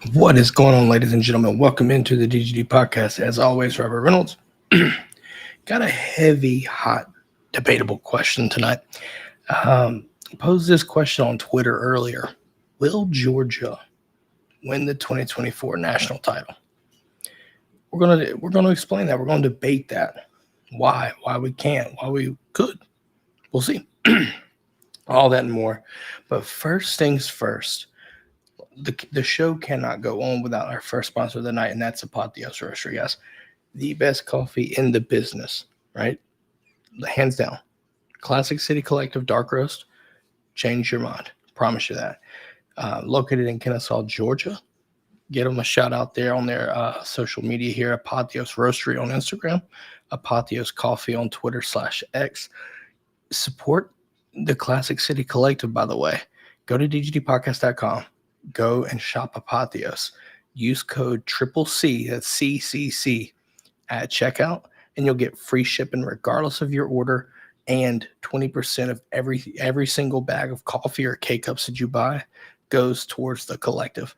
What is going on, ladies and gentlemen? Welcome into the DGD Podcast. As always, Robert Reynolds. Got a heavy, hot, debatable question tonight. Posed this question on Twitter earlier. Will Georgia win the 2024 national title? We're gonna explain that. We're gonna debate that. Why we can't, why we could. We'll see. All that and more. But first things first. The show cannot go on without our first sponsor of the night, and that's Apotheos Roastery, guys. The best coffee in the business, right? Hands down. Classic City Collective Dark Roast. Change your mind. Promise you that. Located in Kennesaw, Georgia. Get them a shout out there on their social media here. Apotheos Roastery on Instagram. Apotheos Coffee on Twitter/X. Support the Classic City Collective, by the way. Go to dgdpodcast.com. Go and shop Apotheos. Use code CCC, that's CCC, at checkout, and you'll get free shipping regardless of your order, and 20% of every single bag of coffee or K-Cups that you buy goes towards the collective.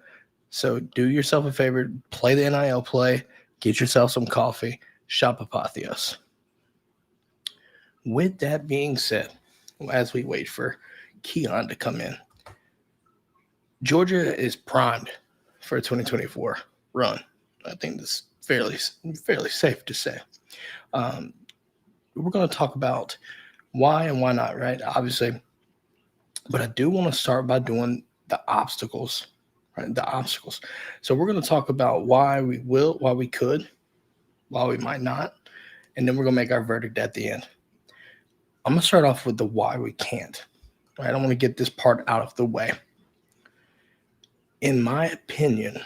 So do yourself a favor, play the NIL play, get yourself some coffee, shop Apotheos. With that being said, as we wait for Keon to come in, Georgia is primed for a 2024 run. I think that's fairly safe to say. We're going to talk about why and why not, right? Obviously. But I do want to start by doing the obstacles, right? The obstacles. So we're going to talk about why we will, why we could, why we might not, and then we're going to make our verdict at the end. I'm going to start off with the why we can't, right? I want to get this part out of the way. In my opinion,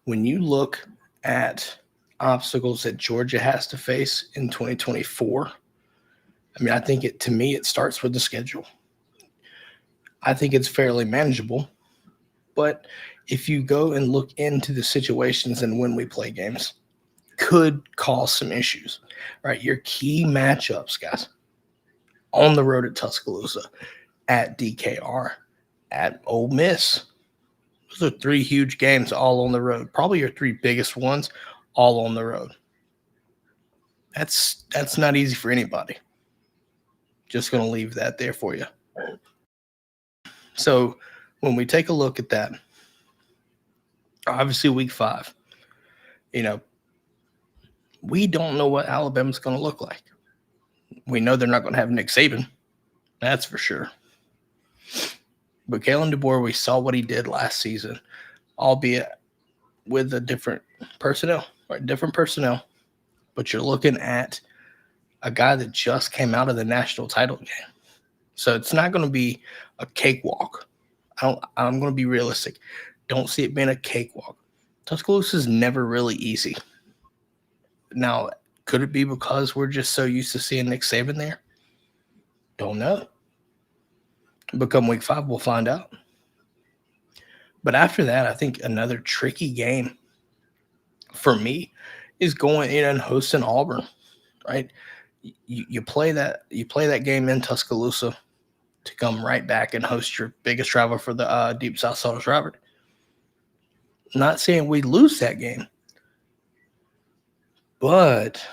when you look at obstacles that Georgia has to face in 2024, I think it starts with the schedule. I think it's fairly manageable, but if you go and look into the situations and when we play games, could cause some issues, right? Your key matchups, guys, on the road at Tuscaloosa, at DKR, at Ole Miss. Those are three huge games all on the road. Probably your three biggest ones all on the road. That's not easy for anybody. Just going to leave that there for you. So when we take a look at that, obviously week 5, we don't know what Alabama's going to look like. We know they're not going to have Nick Saban. That's for sure. But Kalen DeBoer, we saw what he did last season, albeit with a different personnel, right? Different personnel. But you're looking at a guy that just came out of the national title game. So it's not going to be a cakewalk. I'm going to be realistic. Don't see it being a cakewalk. Tuscaloosa is never really easy. Now, could it be because we're just so used to seeing Nick Saban there? Don't know. Become week 5, we'll find out. But after that, I think another tricky game for me is going in and hosting Auburn, right? You play that game in Tuscaloosa to come right back and host your biggest rival for the Deep South Southern Robert. Not saying we lose that game, but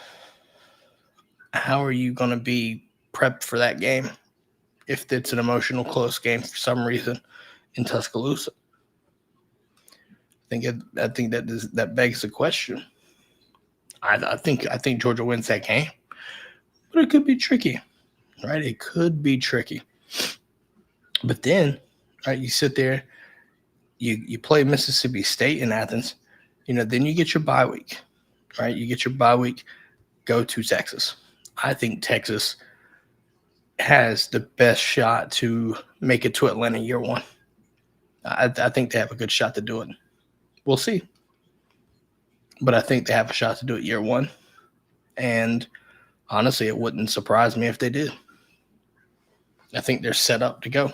how are you going to be prepped for that game if it's an emotional close game for some reason in Tuscaloosa? I think that begs the question. I think Georgia wins that game, but it could be tricky, right? It could be tricky. But then, right, you sit there, you play Mississippi State in Athens, then you get your bye week, right? You get your bye week, go to Texas. I think Texas has the best shot to make it to Atlanta year 1. I think they have a good shot to do it. We'll see. But I think they have a shot to do it year 1. And honestly, it wouldn't surprise me if they did. I think they're set up to go.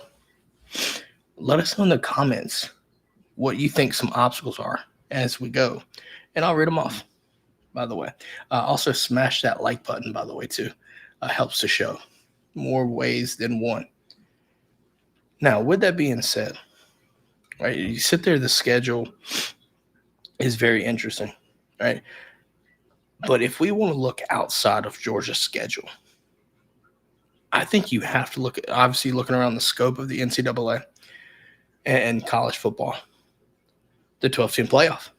Let us know in the comments what you think some obstacles are as we go. And I'll read them off, by the way. Also, smash that like button, by the way, too. Helps the show. More ways than one. Now, with that being said, Right? You sit there, the schedule is very interesting, right? But if we want to look outside of Georgia's schedule, I think you have to look at, obviously, looking around the scope of the NCAA and college football, the 12-team playoff.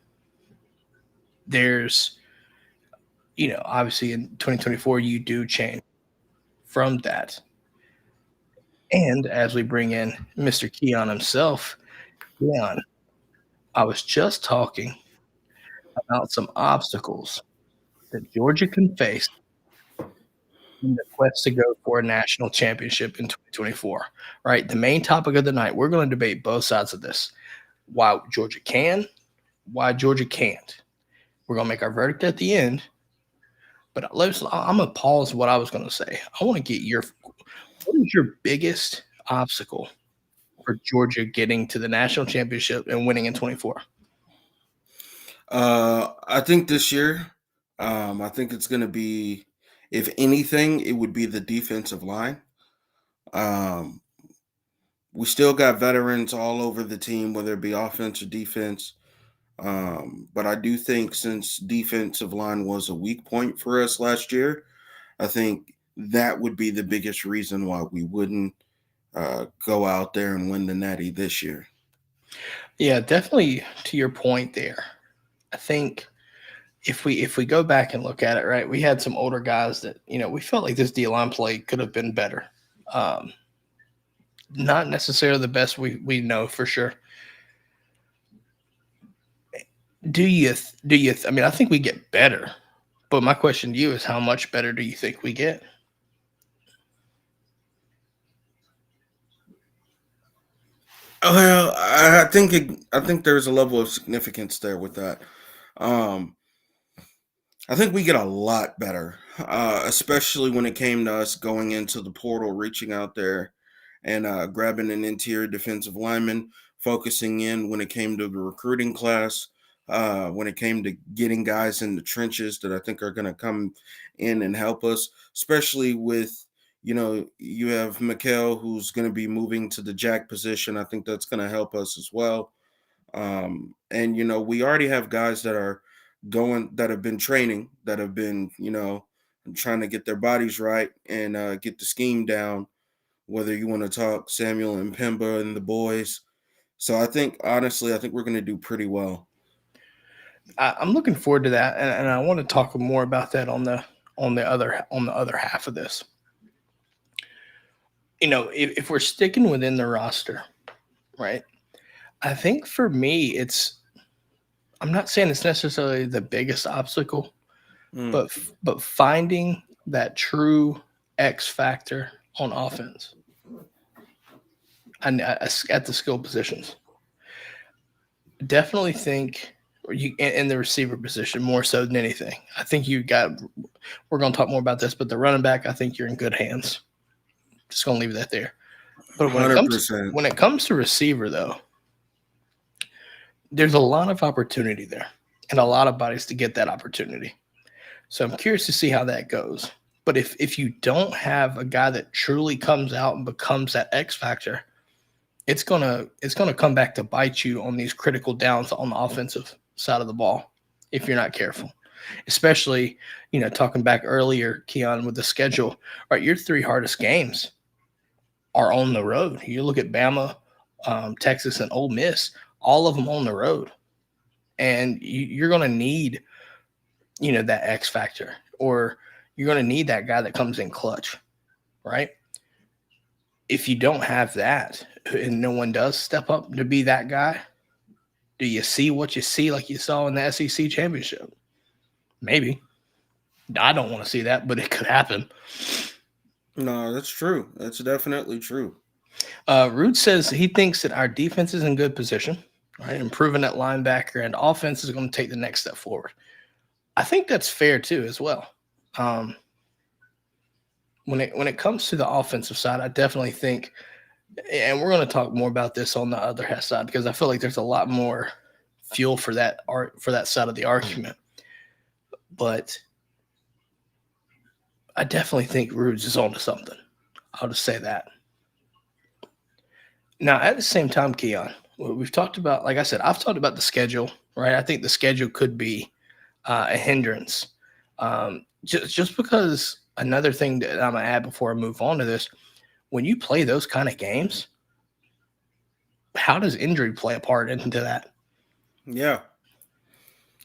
There's, obviously in 2024, you do change from that. And as we bring in Mr. Keon himself, Keon, I was just talking about some obstacles that Georgia can face in the quest to go for a national championship in 2024. Right? The main topic of the night, we're going to debate both sides of this. Why Georgia can, why Georgia can't. We're going to make our verdict at the end. But I'm going to pause what I was going to say. I want to get what is your biggest obstacle for Georgia getting to the national championship and winning in 24? I think this year, I think it's going to be, if anything, it would be the defensive line. Um, we still got veterans all over the team, whether it be offense or defense. But I do think since defensive line was a weak point for us last year, I think that would be the biggest reason why we wouldn't go out there and win the Natty this year. Yeah, definitely to your point there. I think if we go back and look at it, right, we had some older guys that, we felt like this D-line play could have been better. Not necessarily the best we know for sure. I think we get better, but my question to you is, how much better do you think we get? Well, I think there's a level of significance there with that. Um, I think we get a lot better, especially when it came to us going into the portal, reaching out there and grabbing an interior defensive lineman, focusing in when it came to the recruiting class, when it came to getting guys in the trenches that I think are going to come in and help us, especially with, you have Mikhail who's going to be moving to the jack position. I think that's going to help us as well. And we already have guys that have been training, that have been trying to get their bodies right and get the scheme down, whether you want to talk Samuel and Pemba and the boys. So I think, honestly, we're going to do pretty well. I'm looking forward to that, and I want to talk more about that on the other half of this. If we're sticking within the roster, right? I think for me, I'm not saying it's necessarily the biggest obstacle, Mm. but finding that true X factor on offense and at the skill positions. Definitely think you in the receiver position more so than anything. I think we're going to talk more about this, but the running back, I think you're in good hands. Just going to leave that there. But when it comes 100%. when it comes to receiver, though, there's a lot of opportunity there and a lot of bodies to get that opportunity. So I'm curious to see how that goes. But if you don't have a guy that truly comes out and becomes that X factor, it's gonna come back to bite you on these critical downs on the offensive side of the ball if you're not careful. Especially, talking back earlier, Keon, with the schedule, right? Your three hardest games are on the road. You look at Bama, Texas, and Ole Miss, all of them on the road. And you're going to need, that X factor, or you're going to need that guy that comes in clutch, right? If you don't have that and no one does step up to be that guy, do you see what you see like you saw in the SEC championship? Maybe. I don't want to see that, but it could happen. No, that's true. That's definitely true. Root says he thinks that our defense is in good position, right? Improving that linebacker and offense is going to take the next step forward. I think that's fair too, as well. When it comes to the offensive side, I definitely think, and we're going to talk more about this on the other side because I feel like there's a lot more fuel for that side of the argument. But I definitely think Rudes is onto something. I'll just say that. Now, at the same time, Keon, we've talked about, like I said, I've talked about the schedule, right? I think the schedule could be a hindrance. Just because another thing that I'm gonna add before I move on to this, when you play those kind of games, how does injury play a part into that? Yeah,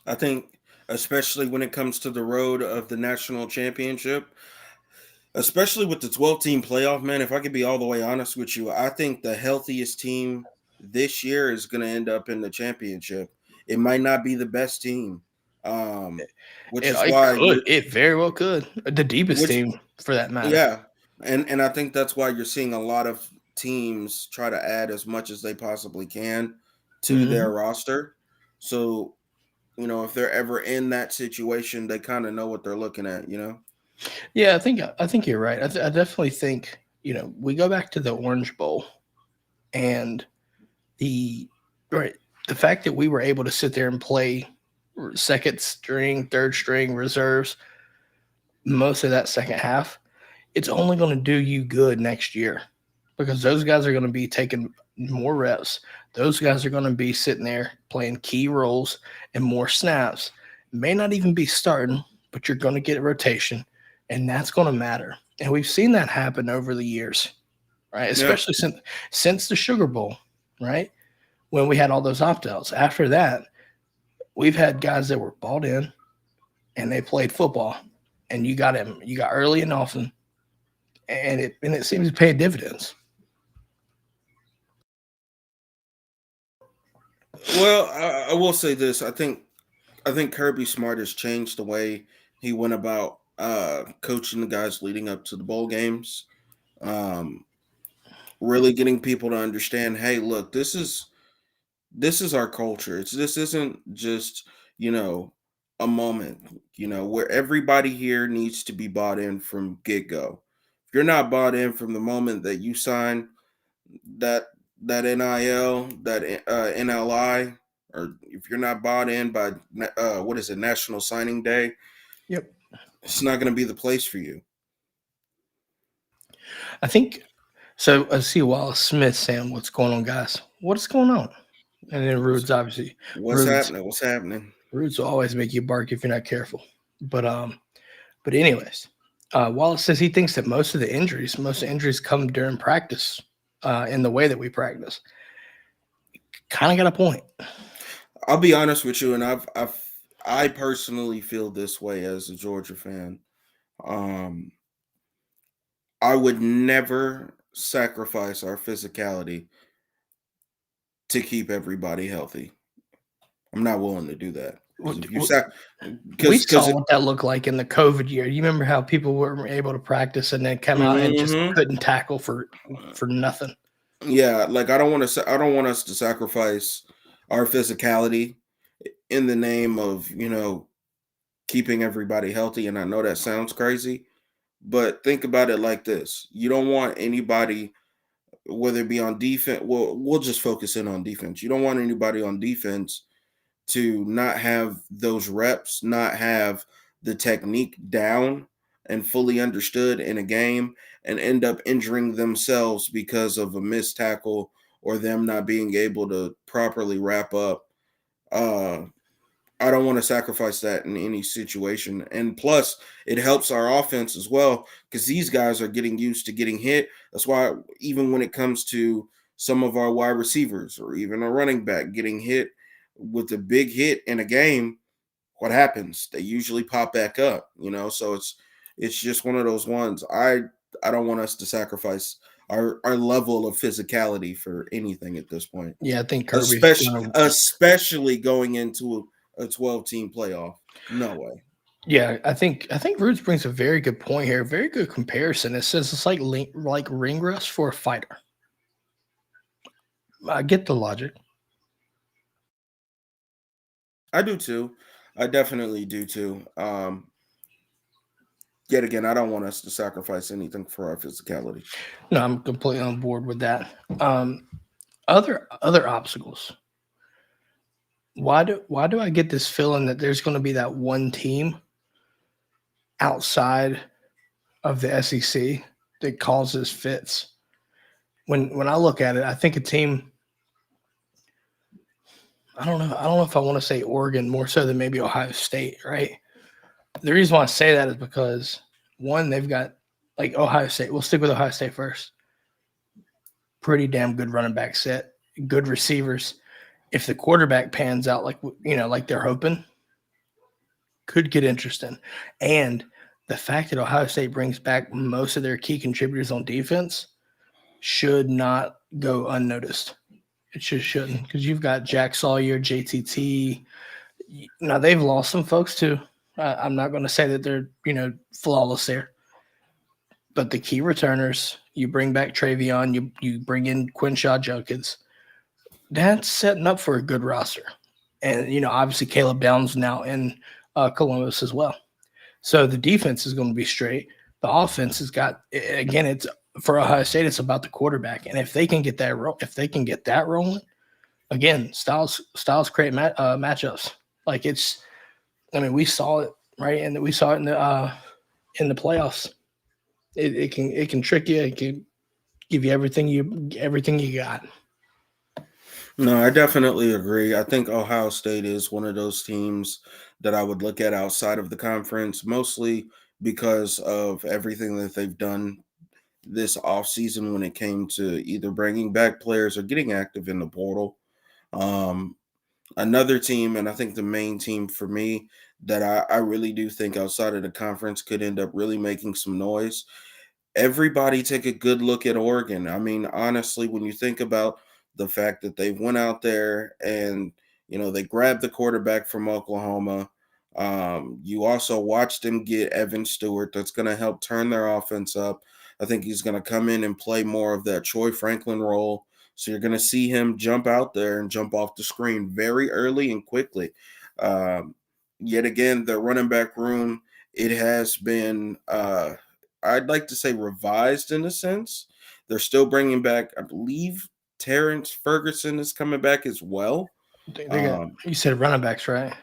I think especially when it comes to the road of the national championship, especially with the 12-team playoff, man, if I could be all the way honest with you, I think the healthiest team this year is going to end up in the championship. It might not be the best team, um, which is It why could, you're, it very well could, the deepest which, team for that matter. yeah, and I think that's why you're seeing a lot of teams try to add as much as they possibly can to their Mhm. roster. So, if they're ever in that situation, they kind of know what they're looking at. Yeah, I think you're right. I definitely think we go back to the Orange Bowl and the right the fact that we were able to sit there and play second string, third string reserves most of that second half. It's only going to do you good next year because those guys are going to be taking more reps. Those guys are going to be sitting there playing key roles and more snaps. May not even be starting, but you're going to get a rotation, and that's going to matter. And we've seen that happen over the years, right? Yeah. Especially since the Sugar Bowl, right? When we had all those opt outs. After that, we've had guys that were bought in and they played football, and you got him. You got early and often, and it seems to pay dividends. Well, I will say this. I think Kirby Smart has changed the way he went about coaching the guys leading up to the bowl games. Um, really getting people to understand, hey, look, this is our culture. This isn't just, you know, a moment, where everybody here needs to be bought in from get-go. If you're not bought in from the moment that you sign that that NIL, that NLI, or if you're not bought in by what is it, National Signing Day, Yep. it's not going to be the place for you. I think so. I see Wallace Smith saying, "What's going on, guys? What's going on?" And then Rude's obviously What's Rude's happening? What's happening? Rude's will always make you bark if you're not careful. But anyways, Wallace says he thinks that most of the injuries come during practice, in the way that we practice. Kind of got a point. I'll be honest with you, and I personally feel this way as a Georgia fan. Um, I would never sacrifice our physicality to keep everybody healthy. I'm not willing to do that because if you We because saw what that looked like in the COVID year. You remember how people were able to practice and then come out and just Mhm. couldn't tackle for nothing. Yeah, like I don't want us to sacrifice our physicality in the name of, keeping everybody healthy. And I know that sounds crazy, but think about it like this. You don't want anybody, whether it be on defense, well, we'll just focus in on defense. You don't want anybody on defense to not have those reps, not have the technique down and fully understood in a game, and end up injuring themselves because of a missed tackle or them not being able to properly wrap up. Uh, I don't want to sacrifice that in any situation. And plus, it helps our offense as well because these guys are getting used to getting hit. That's why, even when it comes to some of our wide receivers or even a running back getting hit with a big hit in a game, what happens? They usually pop back up. So it's just one of those ones. I don't want us to sacrifice our level of physicality for anything at this point, Yeah, I think Kirby's especially gonna. especially going into a 12-team playoff. No way. Yeah, I think Roots brings a very good point here. Very good comparison. It says it's like ring rust for a fighter. I get the logic. I do too. I definitely do too. Yet again, I don't want us to sacrifice anything for our physicality. No, I'm completely on board with that. Other obstacles. Why do I get this feeling that there's going to be that one team outside of the SEC that causes fits? When I look at it, I think a team I don't know. I don't know if I want to say Oregon more so than maybe Ohio State, right? The reason why I say that is because one, they've got like Ohio State. We'll stick with Ohio State first. Pretty damn good running back set, good receivers. If the quarterback pans out like they're hoping, could get interesting. And the fact that Ohio State brings back most of their key contributors on defense should not go unnoticed. It just shouldn't, because you've got Jack Sawyer, JTT. Now they've lost some folks too. I'm not going to say that they're flawless there, but the key returners, you bring back Travion, you bring in Quinshaw Jokins. That's setting up for a good roster, and obviously Caleb Downs now in Columbus as well. So the defense is going to be straight. The offense has got, again, it's for Ohio State, it's about the quarterback, and if they can get that rolling, again, styles create matchups. Like we saw it, right, and we saw it in the playoffs. It can trick you. It can give you everything you got. No, I definitely agree. I think Ohio State is one of those teams that I would look at outside of the conference, mostly because of everything that they've done this offseason when it came to either bringing back players or getting active in the portal. Um, Another team, and I think the main team for me that I really do think outside of the conference could end up really making some noise. Everybody take a good look at Oregon. I mean, honestly, when you think about the fact that they went out there and they grabbed the quarterback from Oklahoma. You also watched them get Evan Stewart. That's going to help turn their offense up. I think he's going to come in and play more of that Troy Franklin role. So you're going to see him jump out there and jump off the screen very early and quickly. Yet again, the running back room, it has been, I'd like to say, revised in a sense. They're still bringing back, I believe, Terrence Ferguson is coming back as well. They got, you said running backs, right?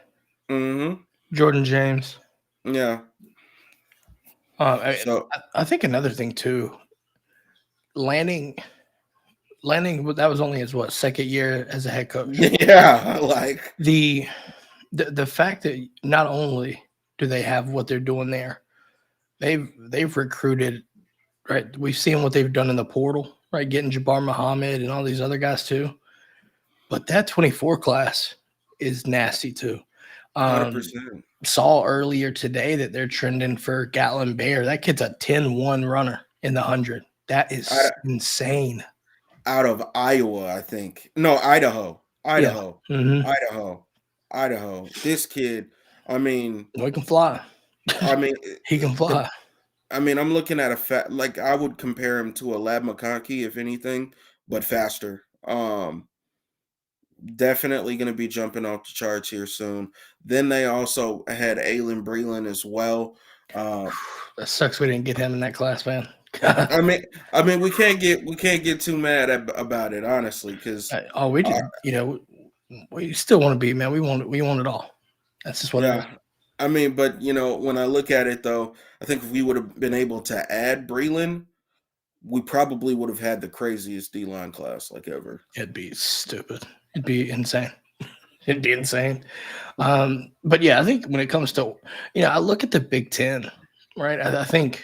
Mm-hmm. Jordan James. Yeah. I think another thing too, Lanning, that was only his second year as a head coach. Yeah, like the fact that not only do they have what they're doing there, they've recruited, right? We've seen what they've done in the portal, right? Getting Jabbar Muhammad and all these other guys too. But that 24 class is nasty too. 100%. Saw earlier today that they're trending for Gatlin Bear. That kid's a 10-1 runner in the 100. That is insane. Out of Iowa, I think. No, Idaho. Yeah. Mm-hmm. Idaho. This kid, I mean, he can fly. I mean, he can fly. I'm looking at like I would compare him to a Lab McConkey, if anything, but faster. Definitely going to be jumping off the charts here soon. Then they also had Aylin Breland as well. That sucks we didn't get him in that class, man. I mean, we can't get too mad about it, honestly, because we did. We still want to be, man. We want it all. That's just what it is. I mean, but when I look at it though, I think if we would have been able to add Breland, we probably would have had the craziest D-line class like ever. It'd be stupid. It'd be insane. It'd be insane. But yeah, I think when it comes to, I look at the Big Ten, right? I think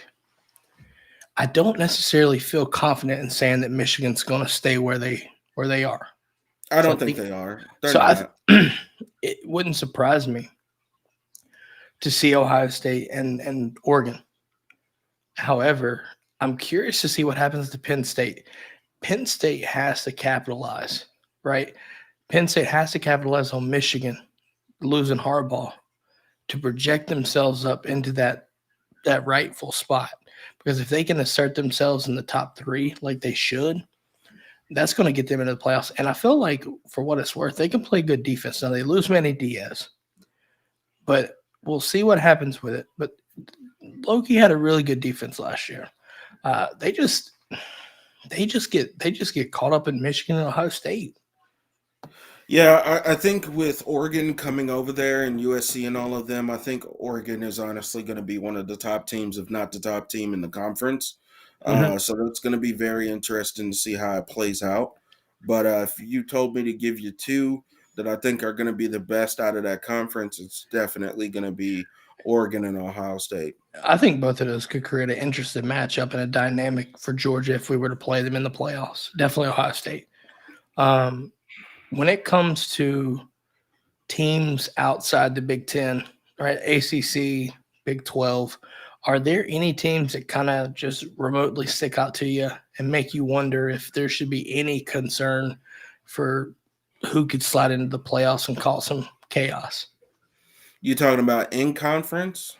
I don't necessarily feel confident in saying that Michigan's going to stay where they are. I don't think they are. It wouldn't surprise me to see Ohio State and Oregon. However, I'm curious to see what happens to Penn State. Penn State has to capitalize, right? Penn State has to capitalize on Michigan losing Harbaugh to project themselves up into that rightful spot. Because if they can assert themselves in the top 3 like they should, that's going to get them into the playoffs. And I feel like, for what it's worth, they can play good defense. Now, they lose Manny Diaz, but we'll see what happens with it. But Loki had a really good defense last year. They just get caught up in Michigan and Ohio State. Yeah, I think with Oregon coming over there and USC and all of them, I think Oregon is honestly going to be one of the top teams, if not the top team in the conference. So that's going to be very interesting to see how it plays out. But if you told me to give you 2 that I think are going to be the best out of that conference, it's definitely going to be Oregon and Ohio State. I think both of those could create an interesting matchup and a dynamic for Georgia if we were to play them in the playoffs. Definitely Ohio State. When it comes to teams outside the Big Ten, right, ACC, Big 12, are there any teams that kind of just remotely stick out to you and make you wonder if there should be any concern for who could slide into the playoffs and cause some chaos? You talking about in conference?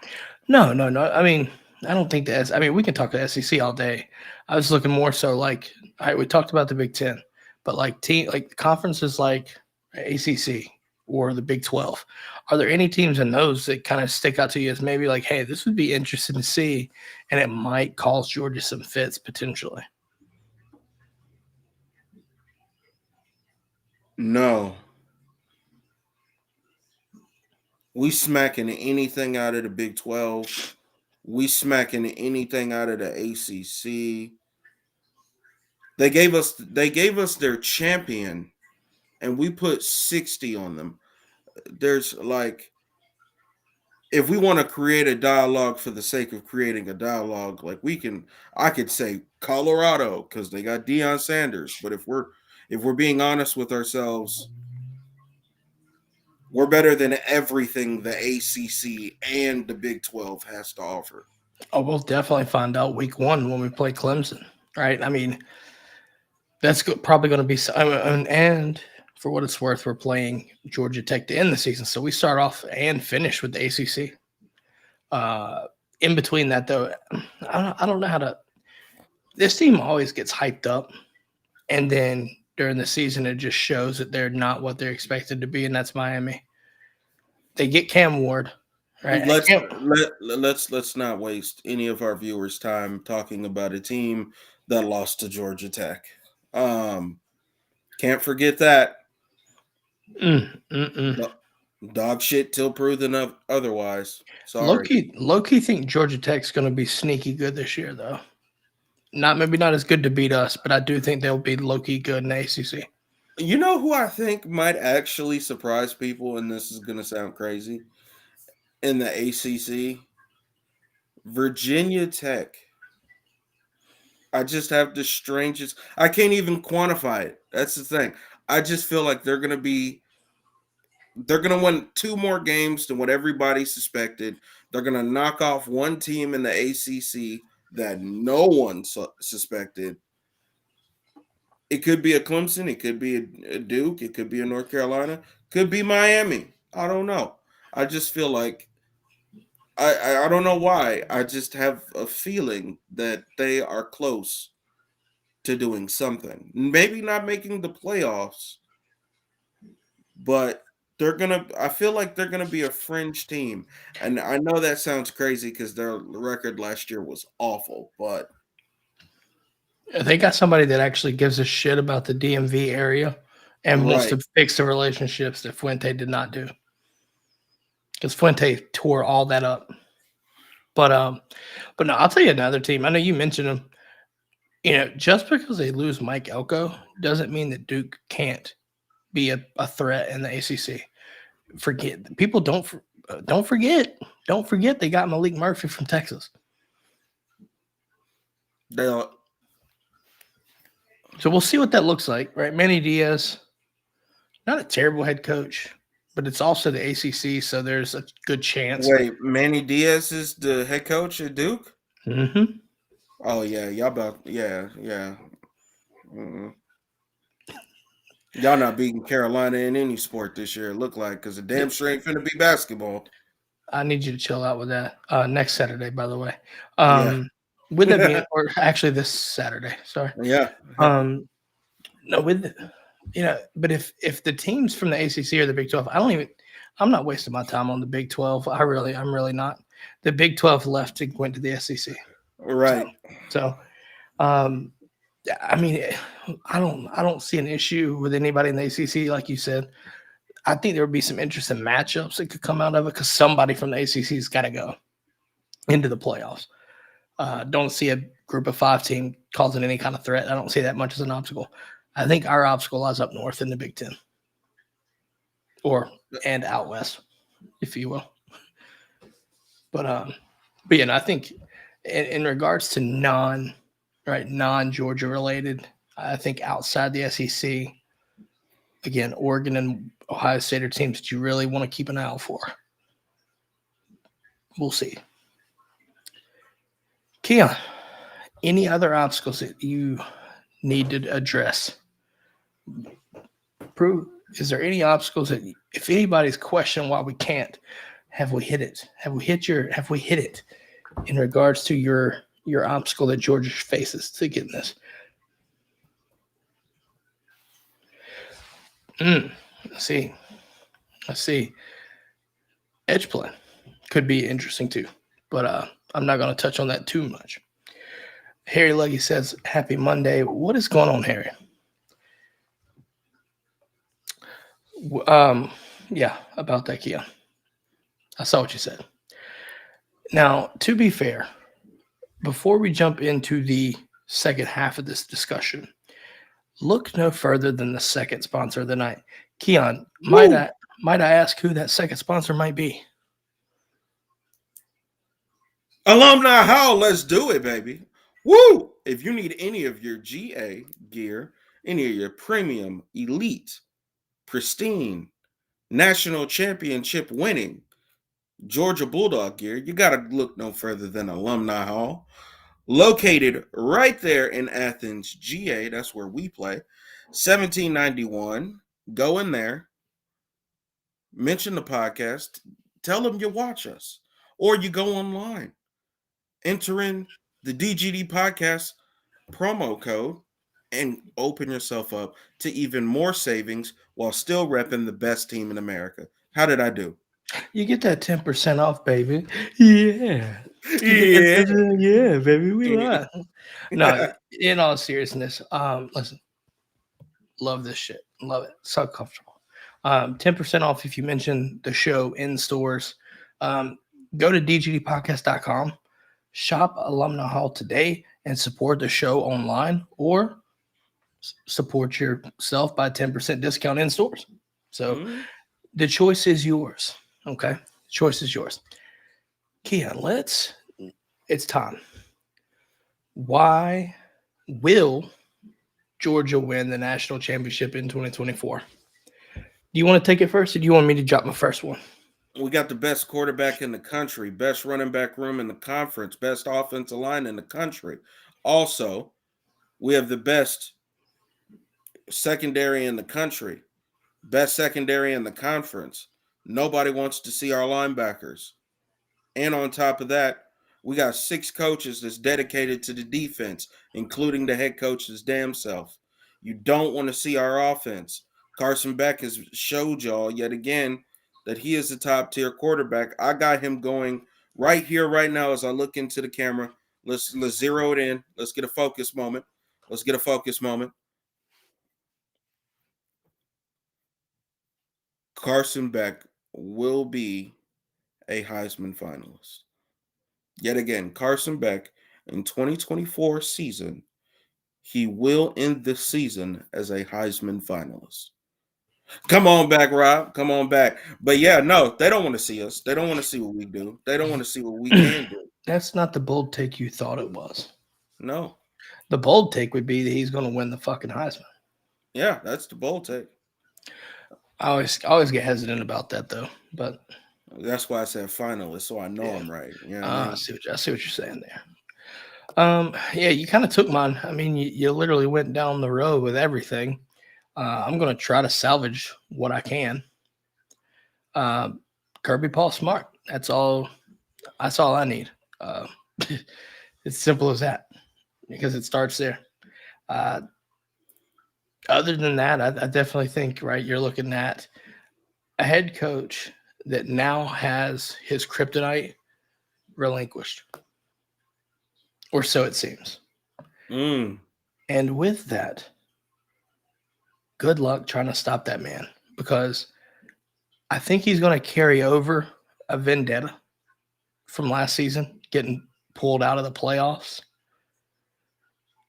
No. I mean, I don't think that. I mean, we can talk to SEC all day. I was looking more so like, all right, we talked about the Big Ten, but like conferences like ACC or the Big 12. Are there any teams in those that kind of stick out to you as maybe like, hey, this would be interesting to see, and it might cause Georgia some fits potentially? No. We smacking anything out of the Big 12. We smacking anything out of the ACC. They gave us their champion, and we put 60 on them. There's like, if we want to create a dialogue for the sake of creating a dialogue, like I could say Colorado because they got Deion Sanders. But if we're being honest with ourselves, we're better than everything the ACC and the Big 12 has to offer. Oh, we'll definitely find out week 1 when we play Clemson, right? I mean, that's probably going to be – and for what it's worth, we're playing Georgia Tech to end the season. So we start off and finish with the ACC. In between that, though, I don't know how to – this team always gets hyped up, and then during the season it just shows that they're not what they're expected to be, and that's Miami. They get Cam Ward. Right. Let's not waste any of our viewers' time talking about a team that lost to Georgia Tech. Can't forget that. Dog shit till proven otherwise. Sorry. Low-key think Georgia Tech's going to be sneaky good this year, though. Maybe not as good to beat us, but I do think they'll be low-key good in the ACC. You know who I think might actually surprise people, and this is going to sound crazy, in the ACC? Virginia Tech. I just have the strangest – I can't even quantify it. That's the thing. I just feel like they're going to win 2 more games than what everybody suspected. They're going to knock off one team in the ACC that no one suspected. It could be a Clemson. It could be a Duke. It could be a North Carolina. Could be Miami. I don't know. I just feel like I don't know why. I just have a feeling that they are close to doing something. Maybe not making the playoffs, but I feel like they're gonna be a fringe team. And I know that sounds crazy because their record last year was awful, but they got somebody that actually gives a shit about the DMV area and wants to fix the relationships that Fuente did not do. Because Fuente tore all that up. But no, I'll tell you another team. I know you mentioned them. You know, just because they lose Mike Elko doesn't mean that Duke can't be a threat in the ACC. People don't forget they got Malik Murphy from Texas. So we'll see what that looks like, right? Manny Diaz, not a terrible head coach, but it's also the ACC, so there's a good chance. Wait, Manny Diaz is the head coach at Duke? Mm-hmm. Oh, yeah. Yeah. Mm-hmm. Y'all not beating Carolina in any sport this year, it looked like, because the damn sure ain't finna be basketball. I need you to chill out with that. Next Saturday, by the way. With that being, or actually this Saturday, sorry. Yeah. No, but if the teams from the ACC or the Big 12, I'm not wasting my time on the Big 12. I'm really not. The Big 12 left and went to the SEC. Right. So I mean, I don't see an issue with anybody in the ACC, like you said. I think there would be some interesting matchups that could come out of it because somebody from the ACC's got to go into the playoffs. Don't see a group of 5 team causing any kind of threat. I don't see that much as an obstacle. I think our obstacle lies up north in the Big Ten. and out west, if you will. But I think in regards to non Georgia related, I think outside the SEC, again, Oregon and Ohio State are teams that you really want to keep an eye out for. We'll see. Keon, any other obstacles that you need to address? Is there any obstacles that, if anybody's questioning why we can't, have we hit it? Have we hit it in regards to your obstacle that Georgia faces to getting this? I see. Edge play could be interesting too, but I'm not going to touch on that too much. Harry Leggy says, "Happy Monday." What is going on, Harry? Yeah, about that, Keon. I saw what you said. Now, to be fair, before we jump into the second half of this discussion, look no further than the second sponsor of the night. Keon, might I ask who that second sponsor might be? Alumni Hall, let's do it, baby. Woo! If you need any of your GA gear, any of your premium, elite, pristine, national championship winning Georgia Bulldog gear, you got to look no further than Alumni Hall. Located right there in Athens, GA, that's where we play. 1791. Go in there, mention the podcast, tell them you watch us, or you go online. Enter in the DGD Podcast promo code and open yourself up to even more savings while still repping the best team in America. How did I do? You get that 10% off, baby. Yeah. Yeah, baby. We love. No, in all seriousness, listen, love this shit. Love it. So comfortable. 10% off if you mention the show in stores. Go to dgdpodcast.com, shop Alumni Hall today, and support the show online, or support yourself by 10% discount in stores. So the choice is yours. Okay? The choice is yours. Keon, it's time. Why will Georgia win the national championship in 2024? Do you want to take it first, or do you want me to drop my first one? We got the best quarterback in the country, best running back room in the conference, best offensive line in the country. Also, we have the best secondary in the country, best secondary in the conference. Nobody wants to see our linebackers. And on top of that, we got 6 coaches that's dedicated to the defense, including the head coach's damn self. You don't want to see our offense. Carson Beck has showed y'all yet again that he is a top-tier quarterback. I got him going right here, right now, as I look into the camera. Let's zero it in. Let's get a focus moment. Carson Beck will be a Heisman finalist. Yet again, Carson Beck in 2024 season, he will end the season as a Heisman finalist. Come on back, Rob. Come on back. But yeah, no, they don't want to see us. They don't want to see what we do. They don't want to see what we can do. That's not the bold take you thought it was. No. The bold take would be that he's going to win the fucking Heisman. Yeah, that's the bold take. I always get hesitant about that though, but that's why I said finalist, so I know I'm right. You know I see what you're saying there. Yeah, you kind of took mine. I mean, you literally went down the road with everything. I'm going to try to salvage what I can. Kirby Smart. That's all I need. It's simple as that, because it starts there. Other than that, I definitely think, right, you're looking at a head coach that now has his kryptonite relinquished, or so it seems. And with that, good luck trying to stop that man, because I think he's going to carry over a vendetta from last season, getting pulled out of the playoffs.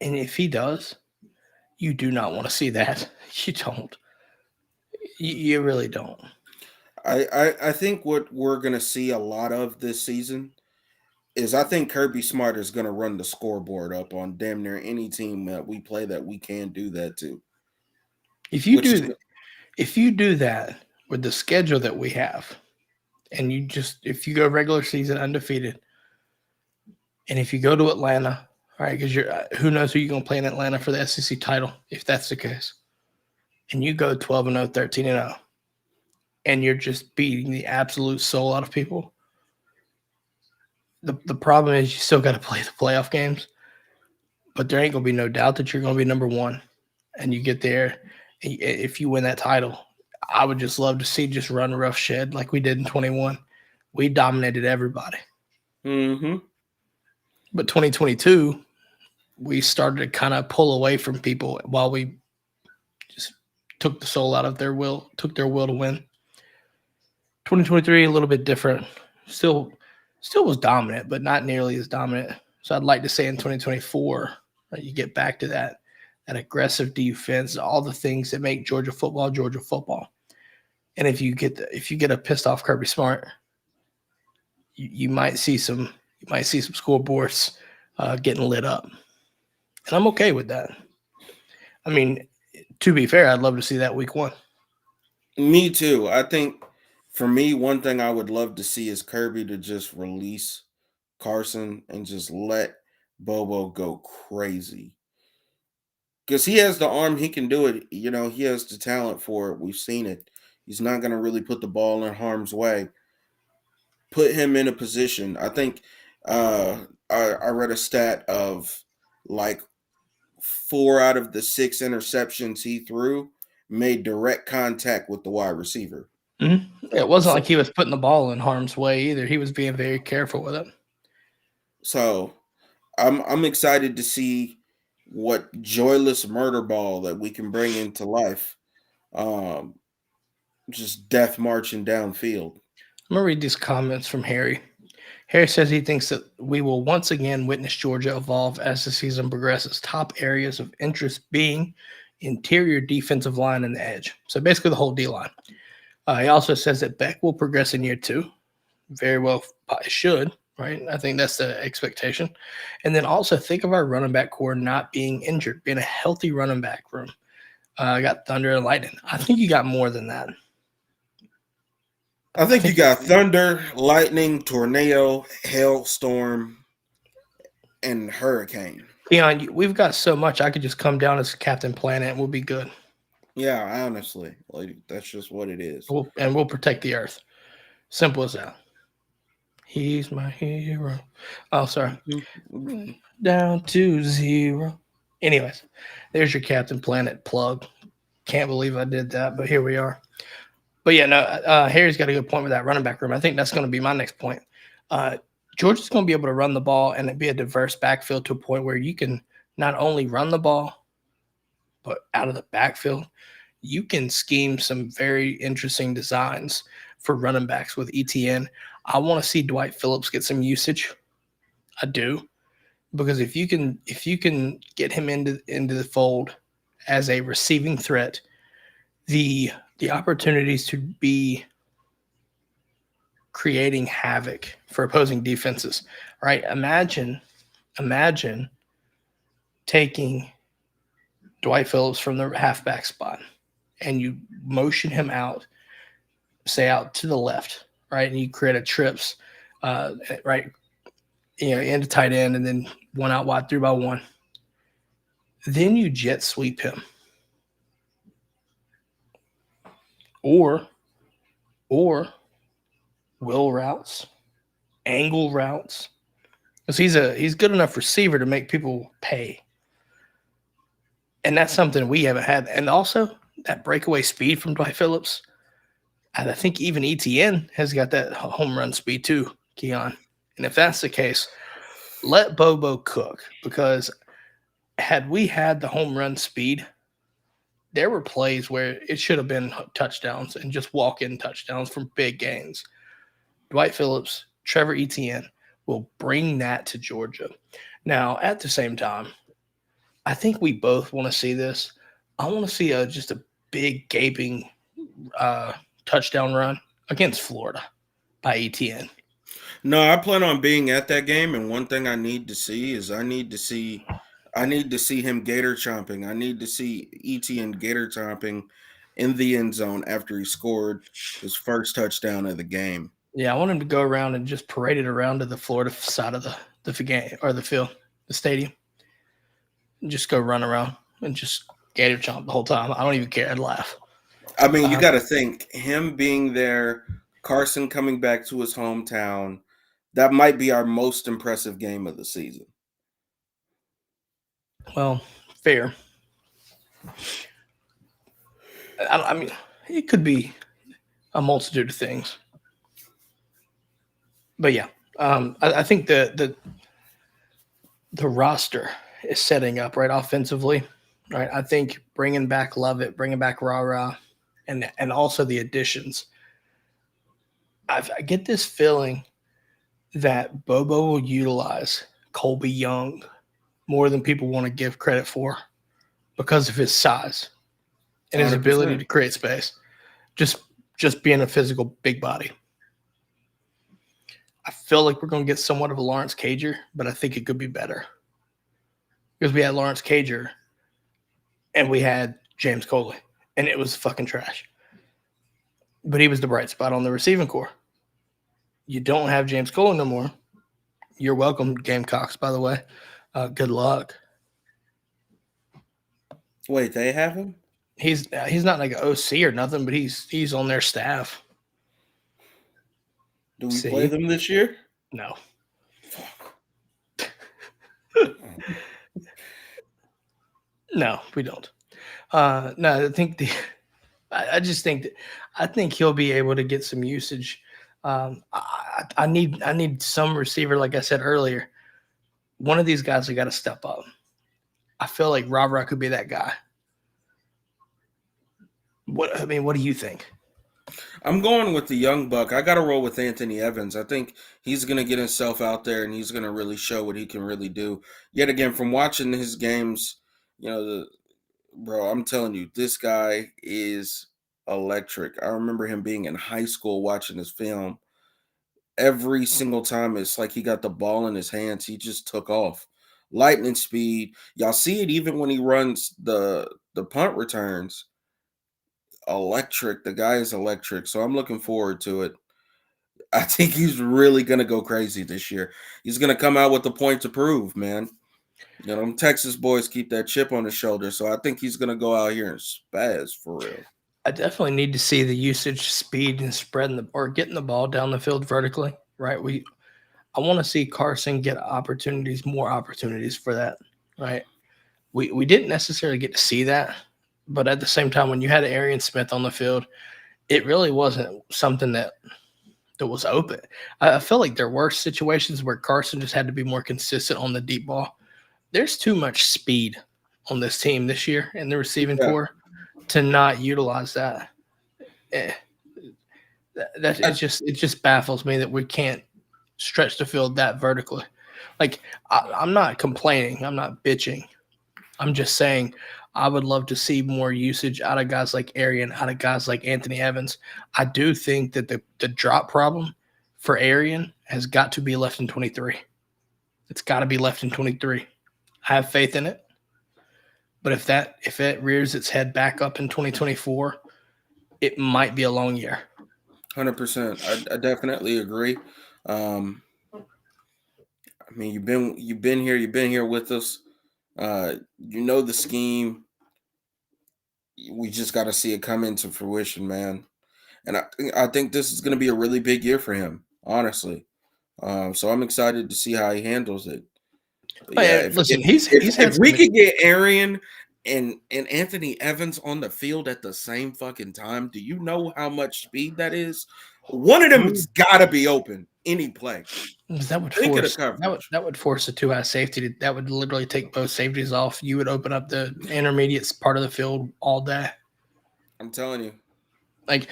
And if he does, you do not want to see that. You don't. You really don't. I think what we're gonna see a lot of this season is I think Kirby Smart is gonna run the scoreboard up on damn near any team that we play that we can do that to. If you Which is do if you do that with the schedule that we have, and if you go regular season undefeated, and if you go to Atlanta, all right, because you're who knows who you're going to play in Atlanta for the SEC title if that's the case, and you go 12-0, 13-0, and you're just beating the absolute soul out of people. The problem is you still got to play the playoff games, but there ain't going to be no doubt that you're going to be number one, and you get there. If you win that title, I would just love to see just run rough shed like we did in 21. We dominated everybody. Mm-hmm. But 2022, we started to kind of pull away from people while we just took the soul out of their will, took their will to win. 2023, a little bit different. Still was dominant, but not nearly as dominant. So I'd like to say in 2024, you get back to that aggressive defense, all the things that make Georgia football. And if you get a pissed off Kirby Smart, you might see some scoreboards getting lit up, and I'm okay with that. I mean, to be fair, I'd love to see that week 1. Me too. I think for me, one thing I would love to see is Kirby to just release Carson and just let Bobo go crazy. Because he has the arm, he can do it. You know, he has the talent for it. We've seen it. He's not going to really put the ball in harm's way. Put him in a position. I think I read a stat of like 4 out of the 6 interceptions he threw made direct contact with the wide receiver. Mm-hmm. It wasn't like he was putting the ball in harm's way either. He was being very careful with it. So I'm excited to see what joyless murder ball that we can bring into life. Just death marching downfield. I'm going to read these comments from Harry. Harry says he thinks that we will once again witness Georgia evolve as the season progresses. Top areas of interest being interior defensive line and the edge. So basically the whole D-line. He also says that Beck will progress in year 2. Very well, should, right? I think that's the expectation. And then also think of our running back core not being injured, being a healthy running back room. I got Thunder and Lightning. I think you got more than that. I think you got thunder, lightning, tornado, hailstorm, and hurricane. Keon, we've got so much. I could just come down as Captain Planet and we'll be good. Yeah, honestly, like that's just what it is. We'll protect the earth. Simple as that. He's my hero. Oh, sorry. Down to 0. Anyways, there's your Captain Planet plug. Can't believe I did that, but here we are. But yeah, no, Harry's got a good point with that running back room. I think that's going to be my next point. Georgia's going to be able to run the ball and it be a diverse backfield to a point where you can not only run the ball, but out of the backfield, you can scheme some very interesting designs for running backs with ETN. I want to see Dwight Phillips get some usage. I do, because if you can get him into the fold as a receiving threat, the opportunities to be creating havoc for opposing defenses, right? Imagine taking Dwight Phillips from the halfback spot and you motion him out, say out to the left, right? And you create a trips, right? Into tight end and then one out wide 3-by-1. Then you jet sweep him. Or will routes, angle routes. Because he's good enough receiver to make people pay. And that's something we haven't had. And also that breakaway speed from Dwight Phillips. And I think even ETN has got that home run speed too, Keon. And if that's the case, let Bobo cook. Because had we had the home run speed, there were plays where it should have been touchdowns and just walk-in touchdowns from big gains. Dwight Phillips, Trevor Etienne will bring that to Georgia. Now, at the same time, I think we both want to see this. I want to see just a big gaping touchdown run against Florida by ETN. No, I plan on being at that game, and one thing I need to see is I need to see him gator chomping. I need to see ETN gator chomping in the end zone after he scored his first touchdown of the game. Yeah, I want him to go around and just parade it around to the Florida side of the game or the field, the stadium, and just go run around and just gator chomp the whole time. I don't even care. I'd laugh. I mean, you got to think him being there, Carson coming back to his hometown. That might be our most impressive game of the season. Well, fair. I mean, it could be a multitude of things, but yeah, I think the roster is setting up right offensively, right? I think bringing back Lovett, bringing back Rah, and also the additions. I get this feeling that Bobo will utilize Colby Young more than people want to give credit for because of his size and his 100%. ability to create space. Just being a physical big body. I feel like we're going to get somewhat of a Lawrence Cager, but I think it could be better. Because we had Lawrence Cager and we had James Coley, and it was fucking trash. But he was the bright spot on the receiving core. You don't have James Coley no more. You're welcome, Gamecocks, by the way. Good luck. Wait, they have him? He's not like an OC or nothing, but he's on their staff. Do we play them this year? No. Fuck. No, we don't. No, I just think he'll be able to get some usage. I need some receiver, like I said earlier. One of these guys have got to step up. I feel like Rah could be that guy. What do you think? I'm going with the young buck. I got to roll with Anthony Evans. I think he's going to get himself out there and he's going to really show what he can really do. Yet again, from watching his games, bro, I'm telling you, this guy is electric. I remember him being in high school watching his film. Every single time it's like he got the ball in his hands, he just took off. Lightning speed. Y'all see it even when he runs the punt returns. Electric. The guy is electric. So I'm looking forward to it. I think he's really going to go crazy this year. He's going to come out with a point to prove, man. Texas boys keep that chip on his shoulder. So I think he's going to go out here and spaz for real. I definitely need to see the usage, speed, and spreading or getting the ball down the field vertically, right? I want to see Carson get more opportunities for that, right? We didn't necessarily get to see that, but at the same time, when you had Arian Smith on the field, it really wasn't something that was open. I feel like there were situations where Carson just had to be more consistent on the deep ball. There's too much speed on this team this year in the receiving core to not utilize that. It just baffles me that we can't stretch the field that vertically. Like, I'm not complaining. I'm not bitching. I'm just saying I would love to see more usage out of guys like Arian, out of guys like Anthony Evans. I do think that the drop problem for Arian has got to be left in 23. It's got to be left in 23. I have faith in it. But if it rears its head back up in 2024, it might be a long year. 100%. I definitely agree. I mean, you've been here with us. The scheme. We just got to see it come into fruition, man. And I think this is going to be a really big year for him, honestly. So I'm excited to see how he handles it. If we could get Arian and Anthony Evans on the field at the same fucking time, do you know how much speed that is? One of them's got to be open any play. That would force a two-high safety. That would literally take both safeties off. You would open up the intermediate part of the field all day. I'm telling you. Like,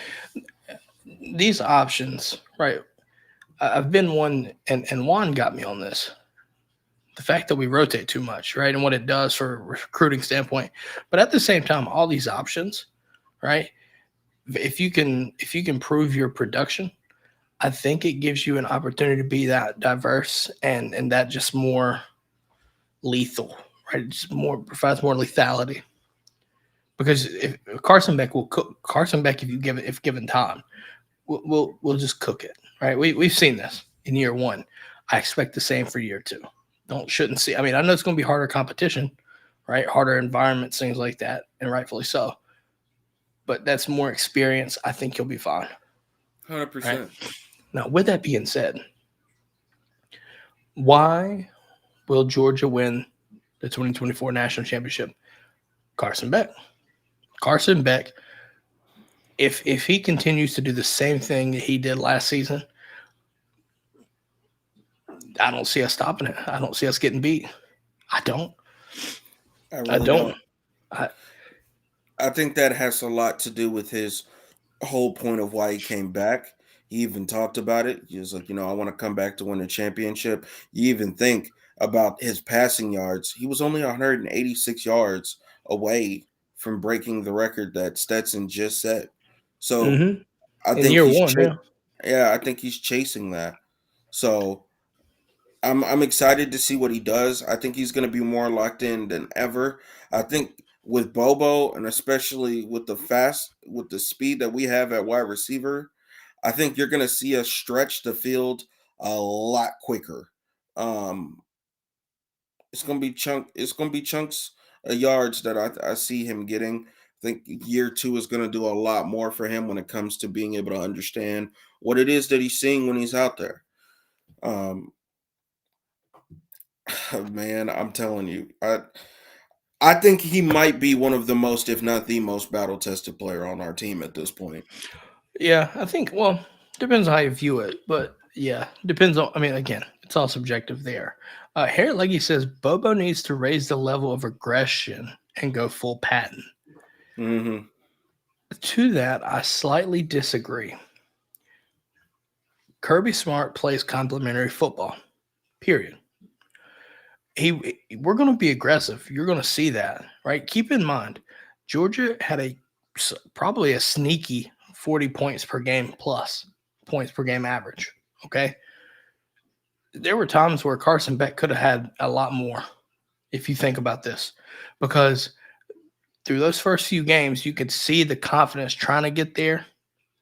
these options, right? I've been one, and Juan got me on this. The fact that we rotate too much, right, and what it does for a recruiting standpoint. But at the same time, all these options, right, if you can prove your production, I think it gives you an opportunity to be that diverse and that just more lethal, right? Just more provides more lethality. Because if Carson Beck will cook Carson Beck, if given time, we'll just cook it, right? We've seen this in year one. I expect the same for year two. Don't shouldn't see. I mean, I know it's going to be harder competition, right? Harder environments, things like that, and rightfully so. But that's more experience. I think you'll be fine, right? 100%. Now, with that being said, why will Georgia win the 2024 national championship? Carson Beck. Carson Beck, if he continues to do the same thing that he did last season, I don't see us stopping it. I don't see us getting beat. I don't. I I really don't. don't. I, I think that has a lot to do with his whole point of why he came back. He even talked about it. He was like, I want to come back to win a championship. You even think about his passing yards. He was only 186 yards away from breaking the record that Stetson just set. So mm-hmm. I In think year one, yeah. yeah, I think he's chasing that. So I'm excited to see what he does. I think he's going to be more locked in than ever. I think with Bobo and especially with the speed that we have at wide receiver, I think you're going to see us stretch the field a lot quicker. Um, it's going to be chunks of yards that I see him getting. I think year two is going to do a lot more for him when it comes to being able to understand what it is that he's seeing when he's out there. Um, Man, I'm telling you, I think he might be one of the most, if not the most, battle tested player on our team at this point. Yeah, I think, well, depends on how you view it. But yeah, depends on, I mean, again, it's all subjective there. Harry Leggy says Bobo needs to raise the level of aggression and go full Patton. Hmm. To that, I slightly disagree. Kirby Smart plays complementary football, period. We're going to be aggressive. You're going to see that, right? Keep in mind, Georgia had probably a sneaky 40 points per game plus points per game average. Okay, there were times where Carson Beck could have had a lot more. If you think about this, because through those first few games, you could see the confidence trying to get there,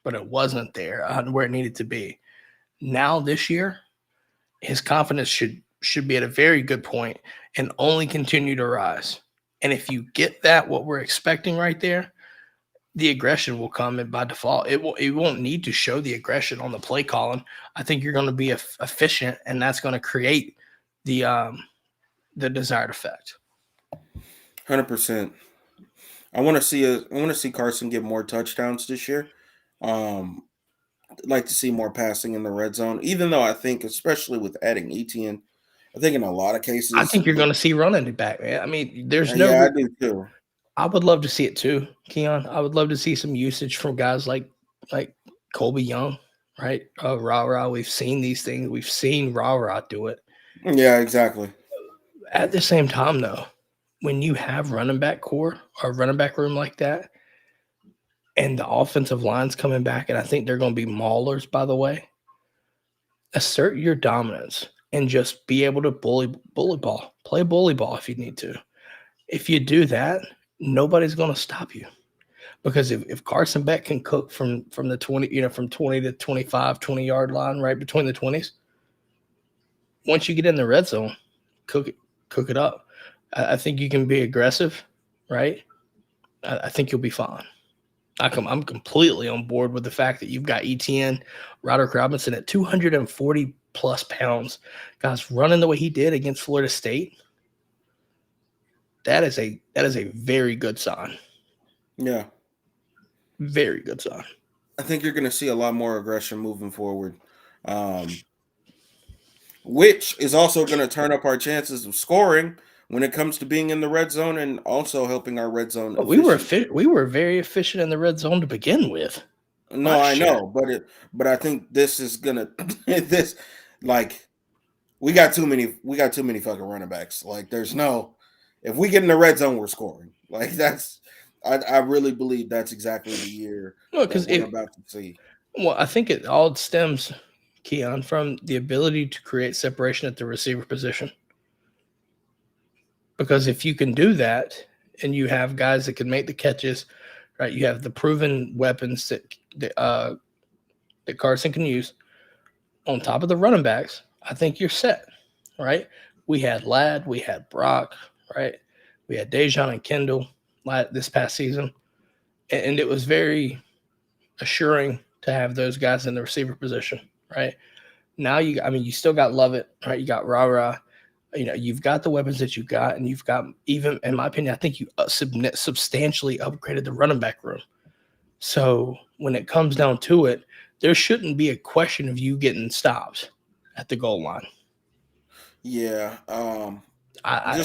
but it wasn't there where it needed to be. Now this year, his confidence should be at a very good point and only continue to rise. And if you get that, what we're expecting right there, the aggression will come by default. It won't need to show the aggression on the play calling. I think you're going to be efficient, and that's going to create the desired effect. 100%. I want to see Carson get more touchdowns this year. Um, I'd like to see more passing in the red zone, even though I think, especially with adding ETN, I think in a lot of I cases, think you're going to see running back, man. I mean, there's no. yeah, I do too. I would love to see it too, Keon. I would love to see some usage from guys like Colby Young, right? Rah rah. We've seen these things. We've seen rah rah do it. Yeah, exactly. At the same time, though, when you have running back core or running back room like that, and the offensive line's coming back, and I think they're going to be maulers, by the way, assert your dominance and just be able to bully ball, play bully ball if you need to. If you do that, nobody's going to stop you. Because if Carson Beck can cook from the 20, from 20 to 25, 20-yard line, right between the 20s, once you get in the red zone, cook it up. I think you can be aggressive, right? I think you'll be fine. I'm completely on board with the fact that you've got ETN, Roderick Robinson at 240 plus pounds, guys running the way he did against Florida State. That is a very good sign. Yeah. Very good sign. I think you're going to see a lot more aggression moving forward, which is also going to turn up our chances of scoring when it comes to being in the red zone and also helping our red zone But efficiency. we were very efficient in the red zone to begin with No, I last year. know, but I think this is gonna this like we got too many fucking running backs. Like there's no if we get in the red zone, we're scoring. Like I really believe that's exactly the year No, that because we're about to see. I think it all stems, Keon, from the ability to create separation at the receiver position. Because if you can do that, and you have guys that can make the catches, right? You have the proven weapons that Carson can use on top of the running backs. I think you're set, right? We had Ladd, we had Brock, right? We had Dejon and Kendall this past season, and it was very assuring to have those guys in the receiver position, right? Now you still got Lovett, right? You got Rara. You've got the weapons that you got, and you've got, even in my opinion, I think you substantially upgraded the running back room. So when it comes down to it, there shouldn't be a question of you getting stopped at the goal line. Yeah. I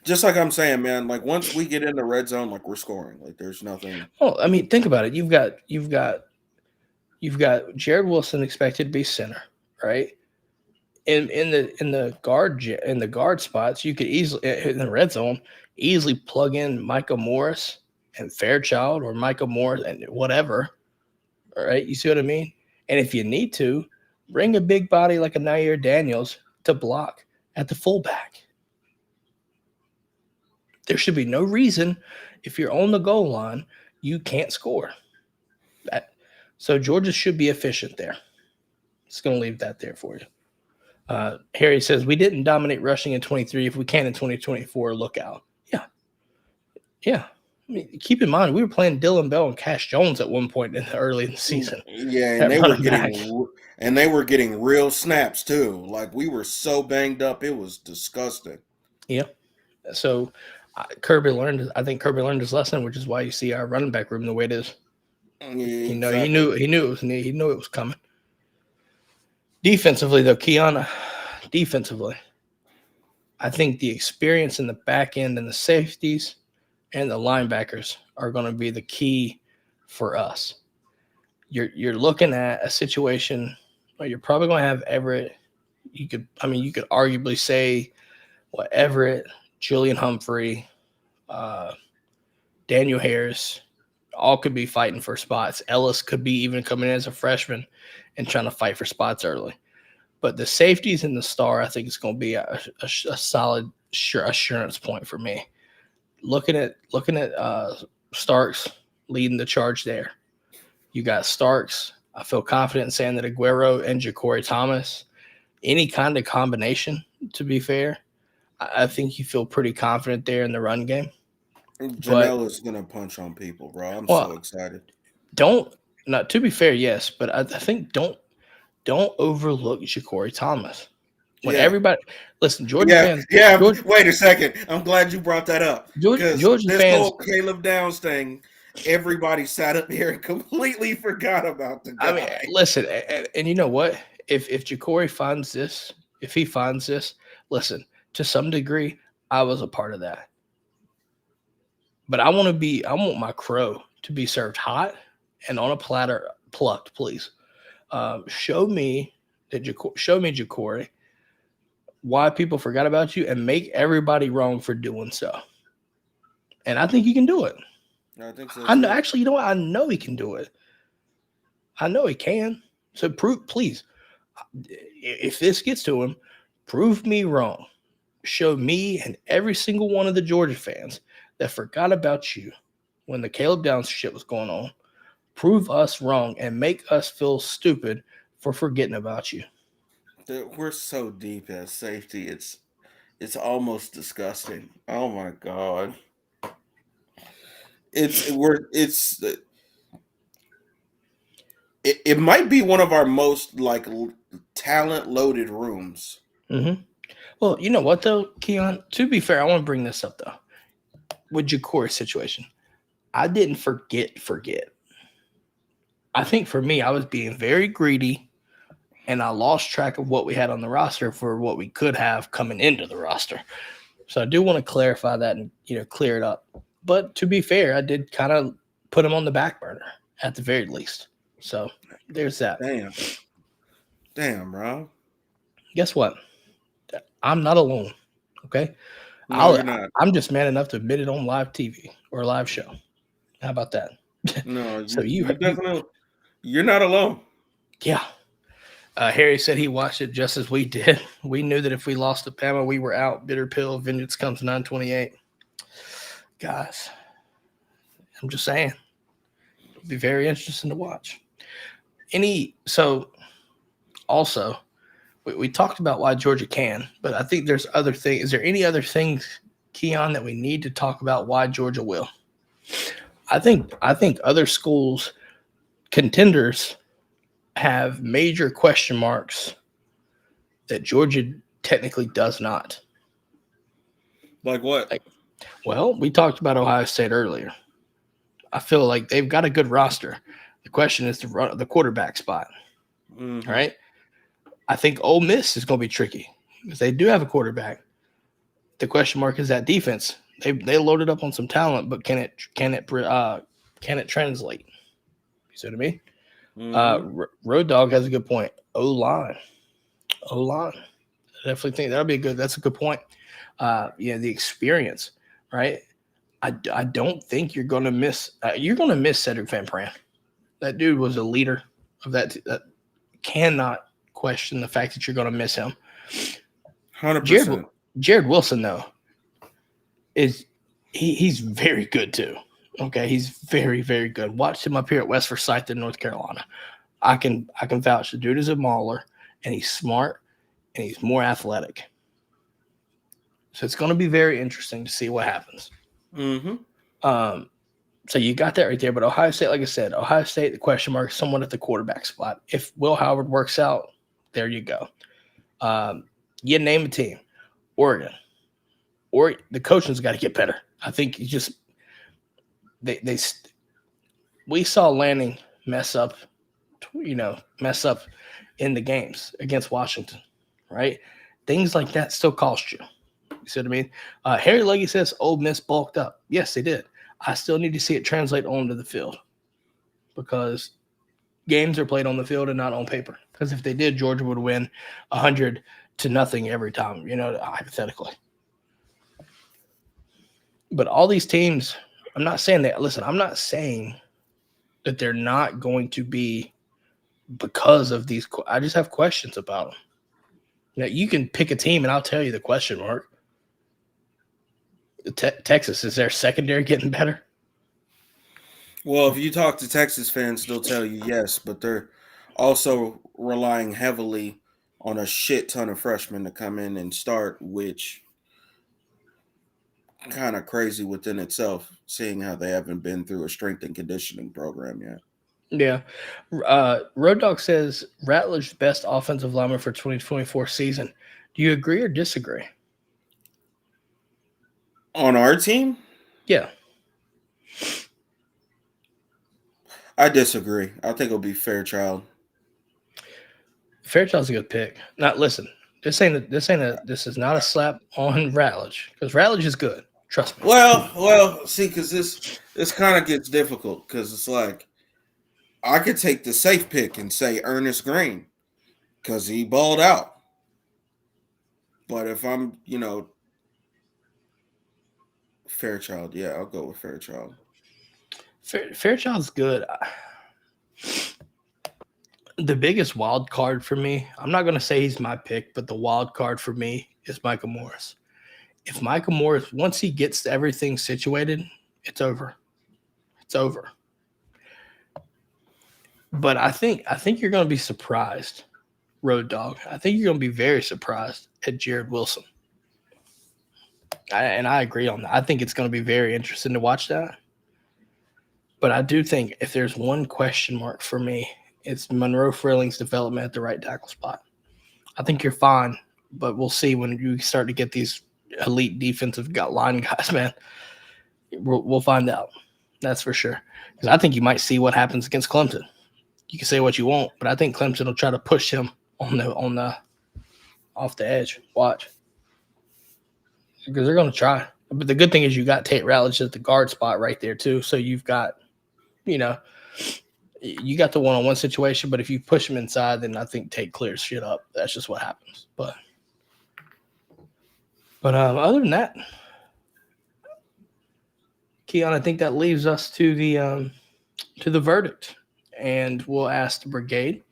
Just like I'm saying, man, like once we get in the red zone, like we're scoring. Like there's nothing. well, I mean, think about it. You've got Jared Wilson expected to be center, right? In the guard spots, you could easily, in the red zone, easily plug in Micah Morris and Fairchild, or Micah Morris and whatever. All right, you see what I mean? And if you need to, bring a big body like a Nair Daniels to block at the fullback. There should be no reason, if you're on the goal line, you can't score. So Georgia should be efficient there. Just going to leave that there for you. Harry says, we didn't dominate rushing in 23. If we can in 2024, look out. Yeah. I mean, keep in mind, we were playing Dylan Bell and Cash Jones at one point early in the season. Yeah, and they were getting real snaps too. Like we were so banged up, it was disgusting. Yeah. So I think Kirby learned his lesson, which is why you see our running back room the way it is. Yeah, He exactly. knew it was coming. Defensively, though, Keon, I think the experience in the back end and the safeties and the linebackers are going to be the key for us. You're looking at a situation where you're probably going to have Everett. You could arguably say Everett, Julian Humphrey, Daniel Harris, all could be fighting for spots. Ellis could be even coming in as a freshman and trying to fight for spots early. But the safeties and the star, I think, is going to be a solid assurance point for me. Looking at Starks leading the charge there. You got Starks. I feel confident in saying that Aguero and Ja'Cory Thomas, any kind of combination, to be fair, I think you feel pretty confident there in the run game. Janelle is going to punch on people, bro. I'm so excited. To be fair, yes, but I think don't overlook Ja'Cory Thomas. When everybody listen, Georgia fans. Yeah, wait a second. I'm glad you brought that up. Georgia this fans, whole Caleb Downs thing, everybody sat up here and completely forgot about the guy. I mean, listen, and you know what? If Ja'Cory finds this, listen, to some degree, I was a part of that. But I want my crow to be served hot and on a platter, plucked, please. Show me Ja'Cory, why people forgot about you, and make everybody wrong for doing so. And I think you can do it. I think so. I know, actually, you know what? I know he can do it. I know he can. So please, if this gets to him, prove me wrong. Show me and every single one of the Georgia fans that forgot about you when the Caleb Downs shit was going on. Prove us wrong and make us feel stupid for forgetting about you. We're so deep at safety. It's almost disgusting. Oh my god. It might be one of our most like talent loaded rooms. Mm-hmm. Well, you know what though, Keon? To be fair, I want to bring this up though. With Ja'Cory's situation, I didn't forget. I think for me, I was being very greedy, and I lost track of what we had on the roster for what we could have coming into the roster. So I do want to clarify that and clear it up. But to be fair, I did kind of put him on the back burner at the very least. So there's that. Damn, bro. Guess what? I'm not alone. Okay. No, you're not. I'm just man enough to admit it on live TV or live show. How about that? No, So you definitely, you're not alone. yeah. Harry said he watched it just as we did. We knew that if we lost to Bama, we were out. Bitter pill. Vengeance comes 9/28. Guys, I'm just saying. It'll be very interesting to watch. Also, we talked about why Georgia can, but I think there's other things. Is there any other things, Keon, that we need to talk about why Georgia will? I think other schools, contenders, have major question marks that Georgia technically does not. Like what? Well, we talked about Ohio State earlier. I feel like they've got a good roster. The question is the quarterback spot. Mm-hmm. All right. I think Ole Miss is going to be tricky because they do have a quarterback. The question mark is that defense. They loaded up on some talent, but can it translate? You see what I mean? Mm-hmm. Road Dog has a good point. O-line. I definitely think that'll be that's a good point. The experience, right? I don't think you're going to miss. You're going to miss Cedric Van Pran. That dude was a leader of that. Cannot question the fact that you're going to miss him. 100%. Jared Wilson, though, he's very good too. Okay, he's very, very good. Watched him up here at West Forsyth in North Carolina. I can vouch. The dude is a mauler, and he's smart, and he's more athletic. So it's going to be very interesting to see what happens. Mm-hmm. So you got that right there. But Ohio State, like I said, the question mark is somewhat at the quarterback spot. If Will Howard works out, there you go. You name a team. Oregon. Or the coaching's got to get better. I think you just we saw Lanning mess up in the games against Washington, right? Things like that still cost you. You see what I mean? Harry Leggy says Ole Miss bulked up. Yes, they did. I still need to see it translate onto the field because games are played on the field and not on paper. Because if they did, Georgia would win 100-0 every time, hypothetically. But all these teams, I'm not saying that. Listen, I'm not saying that they're not going to be because of these. I just have questions about them. You can pick a team, and I'll tell you the question mark. Texas, is their secondary getting better? Well, if you talk to Texas fans, they'll tell you yes, but they're also relying heavily on a shit ton of freshmen to come in and start, which kind of crazy within itself, seeing how they haven't been through a strength and conditioning program yet. Yeah. Road Dog says Ratledge best offensive lineman for 2024 season. Do you agree or disagree? On our team? Yeah. I disagree. I think it'll be Fairchild. Fairchild's a good pick. Now, listen, this is not a slap on Ratledge because Ratledge is good. Trust me. Well, see, because this kind of gets difficult because it's like I could take the safe pick and say Ernest Green because he balled out. But if I'm, Fairchild, yeah, I'll go with Fairchild. Fairchild's good. The biggest wild card for me, I'm not going to say he's my pick, but the wild card for me is Micah Morris. If Micah Morris, once he gets everything situated, it's over. It's over. But I think you're going to be surprised, Road Dog. I think you're going to be very surprised at Jared Wilson. I agree on that. I think it's going to be very interesting to watch that. But I do think if there's one question mark for me, it's Monroe Frilling's development at the right tackle spot. I think you're fine, but we'll see when you start to get these elite defensive line guys, man. We'll find out. That's for sure. Because I think you might see what happens against Clemson. You can say what you want, but I think Clemson will try to push him on the off the edge. Watch. Because they're going to try. But the good thing is you got Tate Ratledge at the guard spot right there too. So you've got, you got the one-on-one situation, but if you push him inside, then I think Tate clears shit up. That's just what happens. But other than that, Keon, I think that leaves us to the verdict, and we'll ask the brigade: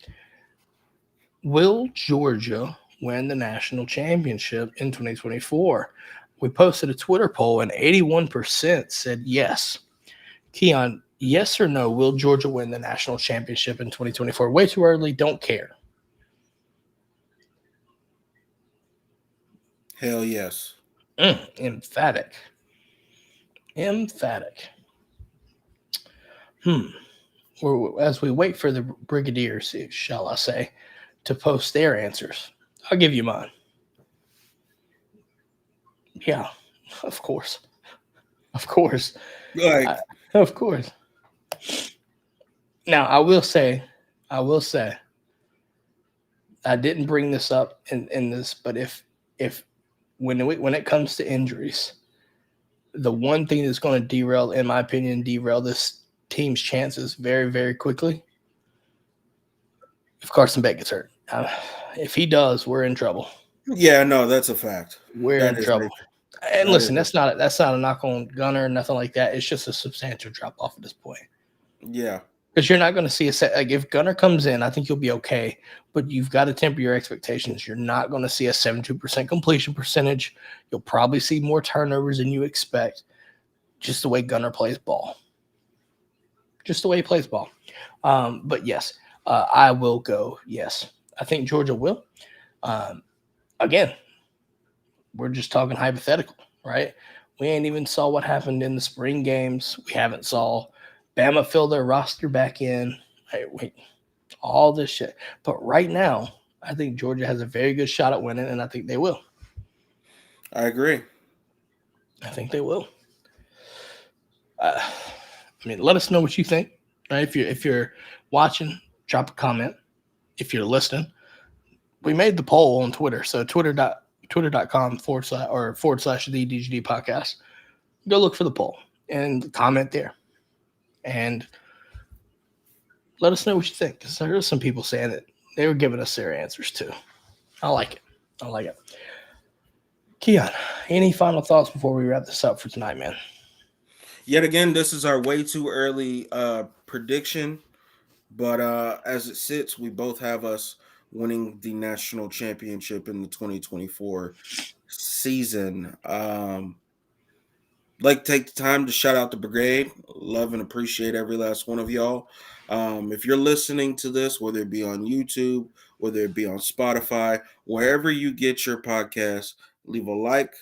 will Georgia win the national championship in 2024? We posted a Twitter poll, and 81% said yes. Keon, yes or no? Will Georgia win the national championship in 2024? Way too early. Don't care. Hell yes. Emphatic. As we wait for the brigadiers, shall I say, to post their answers, I'll give you mine. Yeah, of course. Like, Of course. Now, I will say, I didn't bring this up in this, but if when it comes to injuries, the one thing that's going to in my opinion, derail this team's chances very, very quickly, if Carson Beck gets hurt. If he does, we're in trouble. yeah, no, that's a fact. We're in trouble. And listen, that's not a knock on Gunner or nothing like that. It's just a substantial drop off at this point. Yeah. Because you're not going to see a set. Like if Gunner comes in, I think you'll be okay. But you've got to temper your expectations. You're not going to see a 72% completion percentage. You'll probably see more turnovers than you expect. Just the way Gunner plays ball. Just the way he plays ball. But yes, I will go yes. I think Georgia will. Again, we're just talking hypothetical, right? We ain't even saw what happened in the spring games. We haven't saw Bama fill their roster back in. All this shit. But right now, I think Georgia has a very good shot at winning, and I think they will. I agree. I think they will. Let us know what you think. Right? If you're watching, drop a comment. If you're listening, we made the poll on Twitter. So twitter.com / the DGD Podcast. Go look for the poll and comment there. And let us know what you think. Because there are some people saying that they were giving us their answers too. I like it. Keon, any final thoughts before we wrap this up for tonight, man? Yet again, this is our way too early prediction. But as it sits, we both have us winning the national championship in the 2024 season. Like take the time to shout out the brigade. Love and appreciate every last one of y'all. If you're listening to this, whether it be on YouTube, whether it be on Spotify, wherever you get your podcast, leave a like,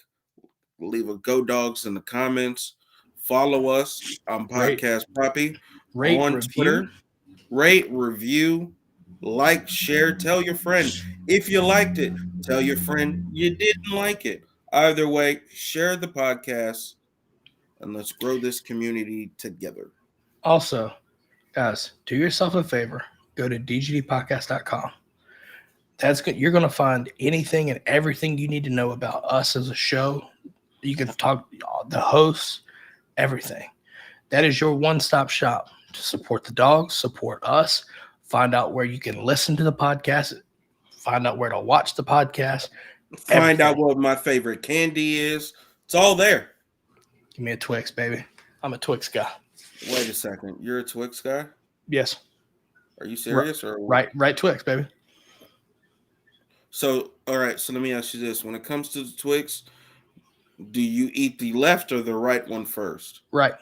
leave a Go Dogs in the comments. Follow us on Podcast Poppy on Twitter. Rate, review, like, share, tell your friend. If you liked it, tell your friend you didn't like it. Either way, share the podcast and let's grow this community together. Also, guys, do yourself a favor. Go to dgdpodcast.com. That's good. You're going to find anything and everything you need to know about us as a show. You can talk the hosts, everything. That is your one-stop shop to support the dogs, support us, find out where you can listen to the podcast, find out where to watch the podcast. Find out what my favorite candy is. It's all there. Give me a Twix, baby. I'm a Twix guy. Wait a second. You're a Twix guy? Yes. Are you serious? Right Twix, baby. So, all right. So let me ask you this. When it comes to the Twix, do you eat the left or the right one first? Right.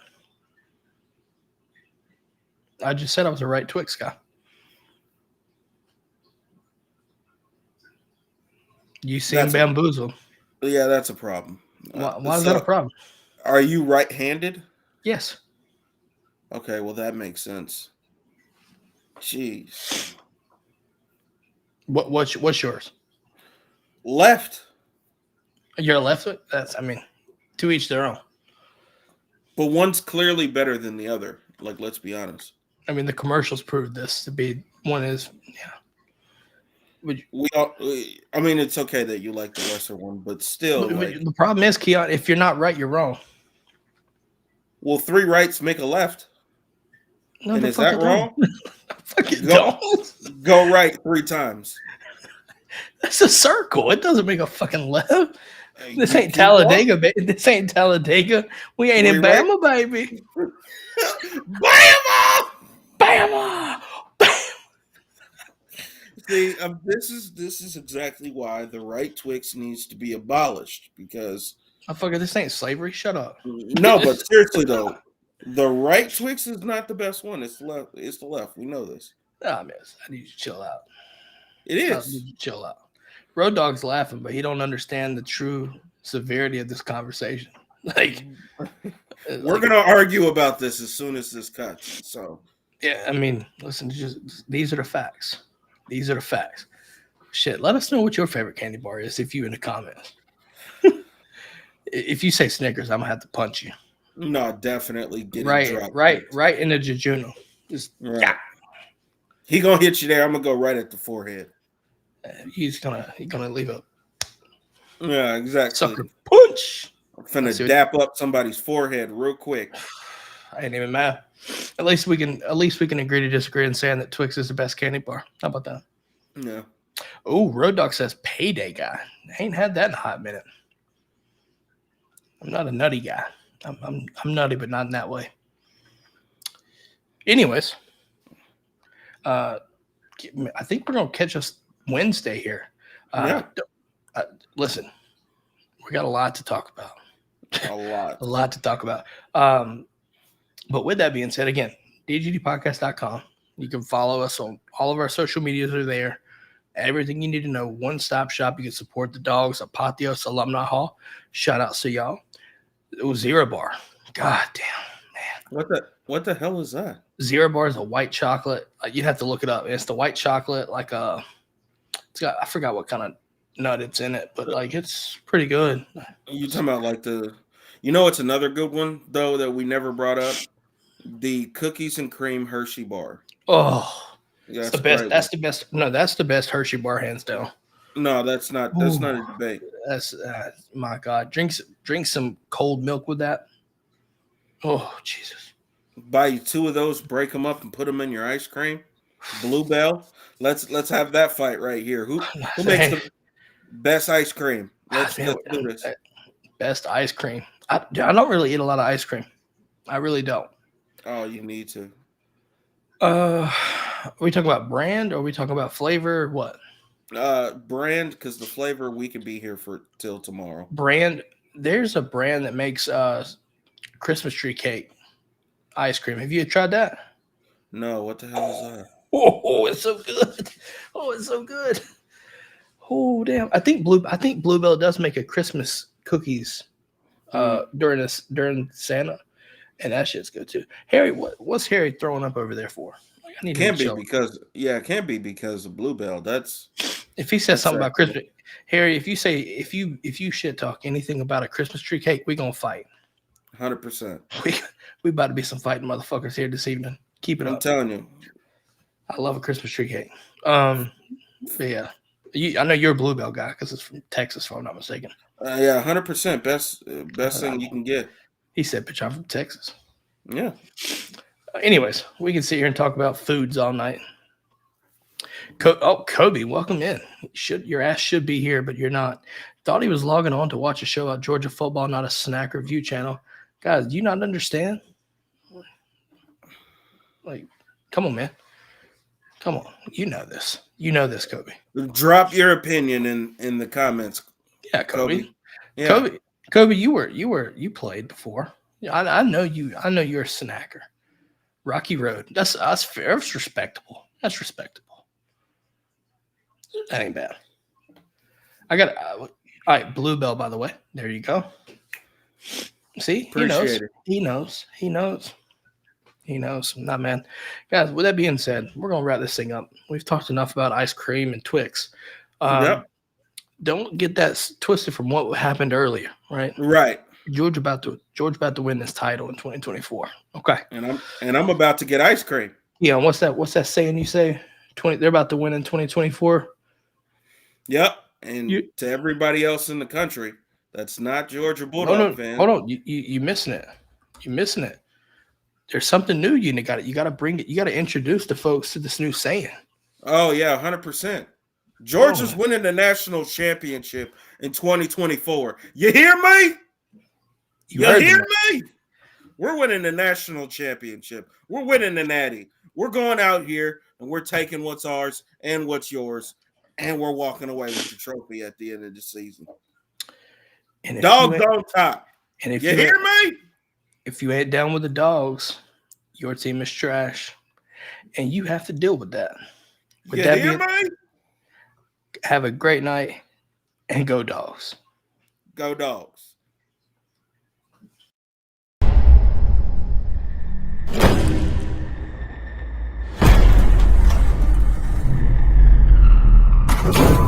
I just said I was a right Twix guy. You seem bamboozled. Yeah, that's a problem. Why is that a problem? Are you right-handed? Yes. Okay, well, that makes sense. Jeez. What's yours? Left. You're a left? To each their own. But one's clearly better than the other. Like, let's be honest. The commercials proved this to be one is, yeah. It's okay that you like the lesser one, but still. The problem is, Keon, if you're not right, you're wrong. Well, 3 rights make a left. No, and is that wrong? Don't. Go right 3 times. That's a circle. It doesn't make a fucking left. This You ain't keep walking. Talladega, baby. This ain't Talladega. We ain't in We right. Bama, baby. Bama! Bama. See, this is exactly why the right Twix needs to be abolished, because Motherfucker, this ain't slavery. Shut up. no, but seriously though, the right Twix is not the best one. It's the left. It's the left. We know this. Nah, man, I need you to chill out. It I is. need you to chill out. Road Dog's laughing, but he don't understand the true severity of this conversation. Like, We're gonna argue about this as soon as this cuts. So yeah, I mean, listen, these are the facts. These are the facts. Shit, let us know what your favorite candy bar is if you in the comments. If you say Snickers, I'm gonna have to punch you. no, definitely get Right in the jejunum. Just right. yeah. He gonna hit you there. I'm gonna go right at the forehead. He's gonna leave a Yeah, exactly. sucker punch. I'm finna dap up somebody's forehead real quick. I ain't even mad. At least we can agree to disagree in saying that Twix is the best candy bar. How about that? Yeah. Oh, Road Dog says payday guy. I ain't had that in a hot minute. I'm not a nutty guy. I'm nutty, but not in that way. Anyways, I think we're gonna catch us Wednesday here. Listen, we got a lot to talk about. A lot to talk about. But with that being said, again, DGDpodcast.com. You can follow us on all of our social medias are there. Everything you need to know. One-stop shop. You can support the dogs at Patios Alumni Hall. Shout out to y'all. It was Zero Bar. God damn, man. What the hell is that? Zero Bar is a white chocolate. You'd have to look it up. It's the white chocolate, like it's got, I forgot what kind of nut it's in it, but like it's pretty good. You talking about like it's another good one though that we never brought up? The cookies and cream Hershey bar. Oh, yeah, the best. That's the best. No, that's the best Hershey bar, hands down. No, that's not a debate. That's my God. Drink some cold milk with that. Oh, Jesus. Buy you 2 of those, break them up, and put them in your ice cream. Bluebell. Let's have that fight right here. Who makes the best ice cream? Let's do this. Best ice cream. I don't really eat a lot of ice cream. I really don't. Oh, you need to. Are we talking about brand or are we talking about flavor or what? Brand, because the flavor we can be here for till tomorrow. Brand. There's a brand that makes Christmas tree cake ice cream. Have you tried that? No. What the hell is that? Oh, it's so good. Oh, it's so good. Oh, damn. I think Bluebell does make a Christmas cookies during Santa, and that shit's good too. Harry, what's Harry throwing up over there for? Like, I need it can't be because of Bluebell. That's if he says something about Christmas. Harry, if you shit talk anything about a Christmas tree cake, we gonna fight. 100%. We about to be some fighting motherfuckers here this evening. Keep it up. I'm telling you. I love a Christmas tree cake. But yeah. I know you're a Bluebell guy because it's from Texas, if I'm not mistaken. Yeah, 100%. Best thing you can get. He said, bitch, I'm from Texas. Yeah. Anyways, we can sit here and talk about foods all night. Kobe, welcome in. Your ass should be here, but you're not. Thought he was logging on to watch a show about Georgia football, not a snack review channel. Guys, do you not understand? Like, come on, man. Come on. You know this. You know this, Kobe. Drop your opinion in the comments. Yeah, Kobe. Yeah. Kobe, you played before. I know you. I know you're a snacker. Rocky Road. That's fair. That's respectable. That's respectable. That ain't bad. I got all right. Bluebell, by the way. There you go. See, he knows. Not man. Guys, with that being said, we're gonna wrap this thing up. We've talked enough about ice cream and Twix. Yep. Don't get that twisted from what happened earlier, right? Right. Georgia about to win this title in 2024. Okay. And I'm about to get ice cream. Yeah, what's that saying you say? They're about to win in 2024. Yep. And to everybody else in the country that's not Georgia Bulldog fan. Hold on. You missing it. You're missing it. There's something new you got to bring it. You got to introduce the folks to this new saying. Oh yeah, 100%. Georgia's winning the national championship in 2024. You hear me? You hear me? We're winning the national championship. We're winning the natty. We're going out here and we're taking what's ours and what's yours, and we're walking away with the trophy at the end of the season. And Dogs on top. And if you hear me? If you ain't down with the Dogs, your team is trash, and you have to deal with that. You hear me? Have a great night, and go Dogs. Go Dogs. Let's go.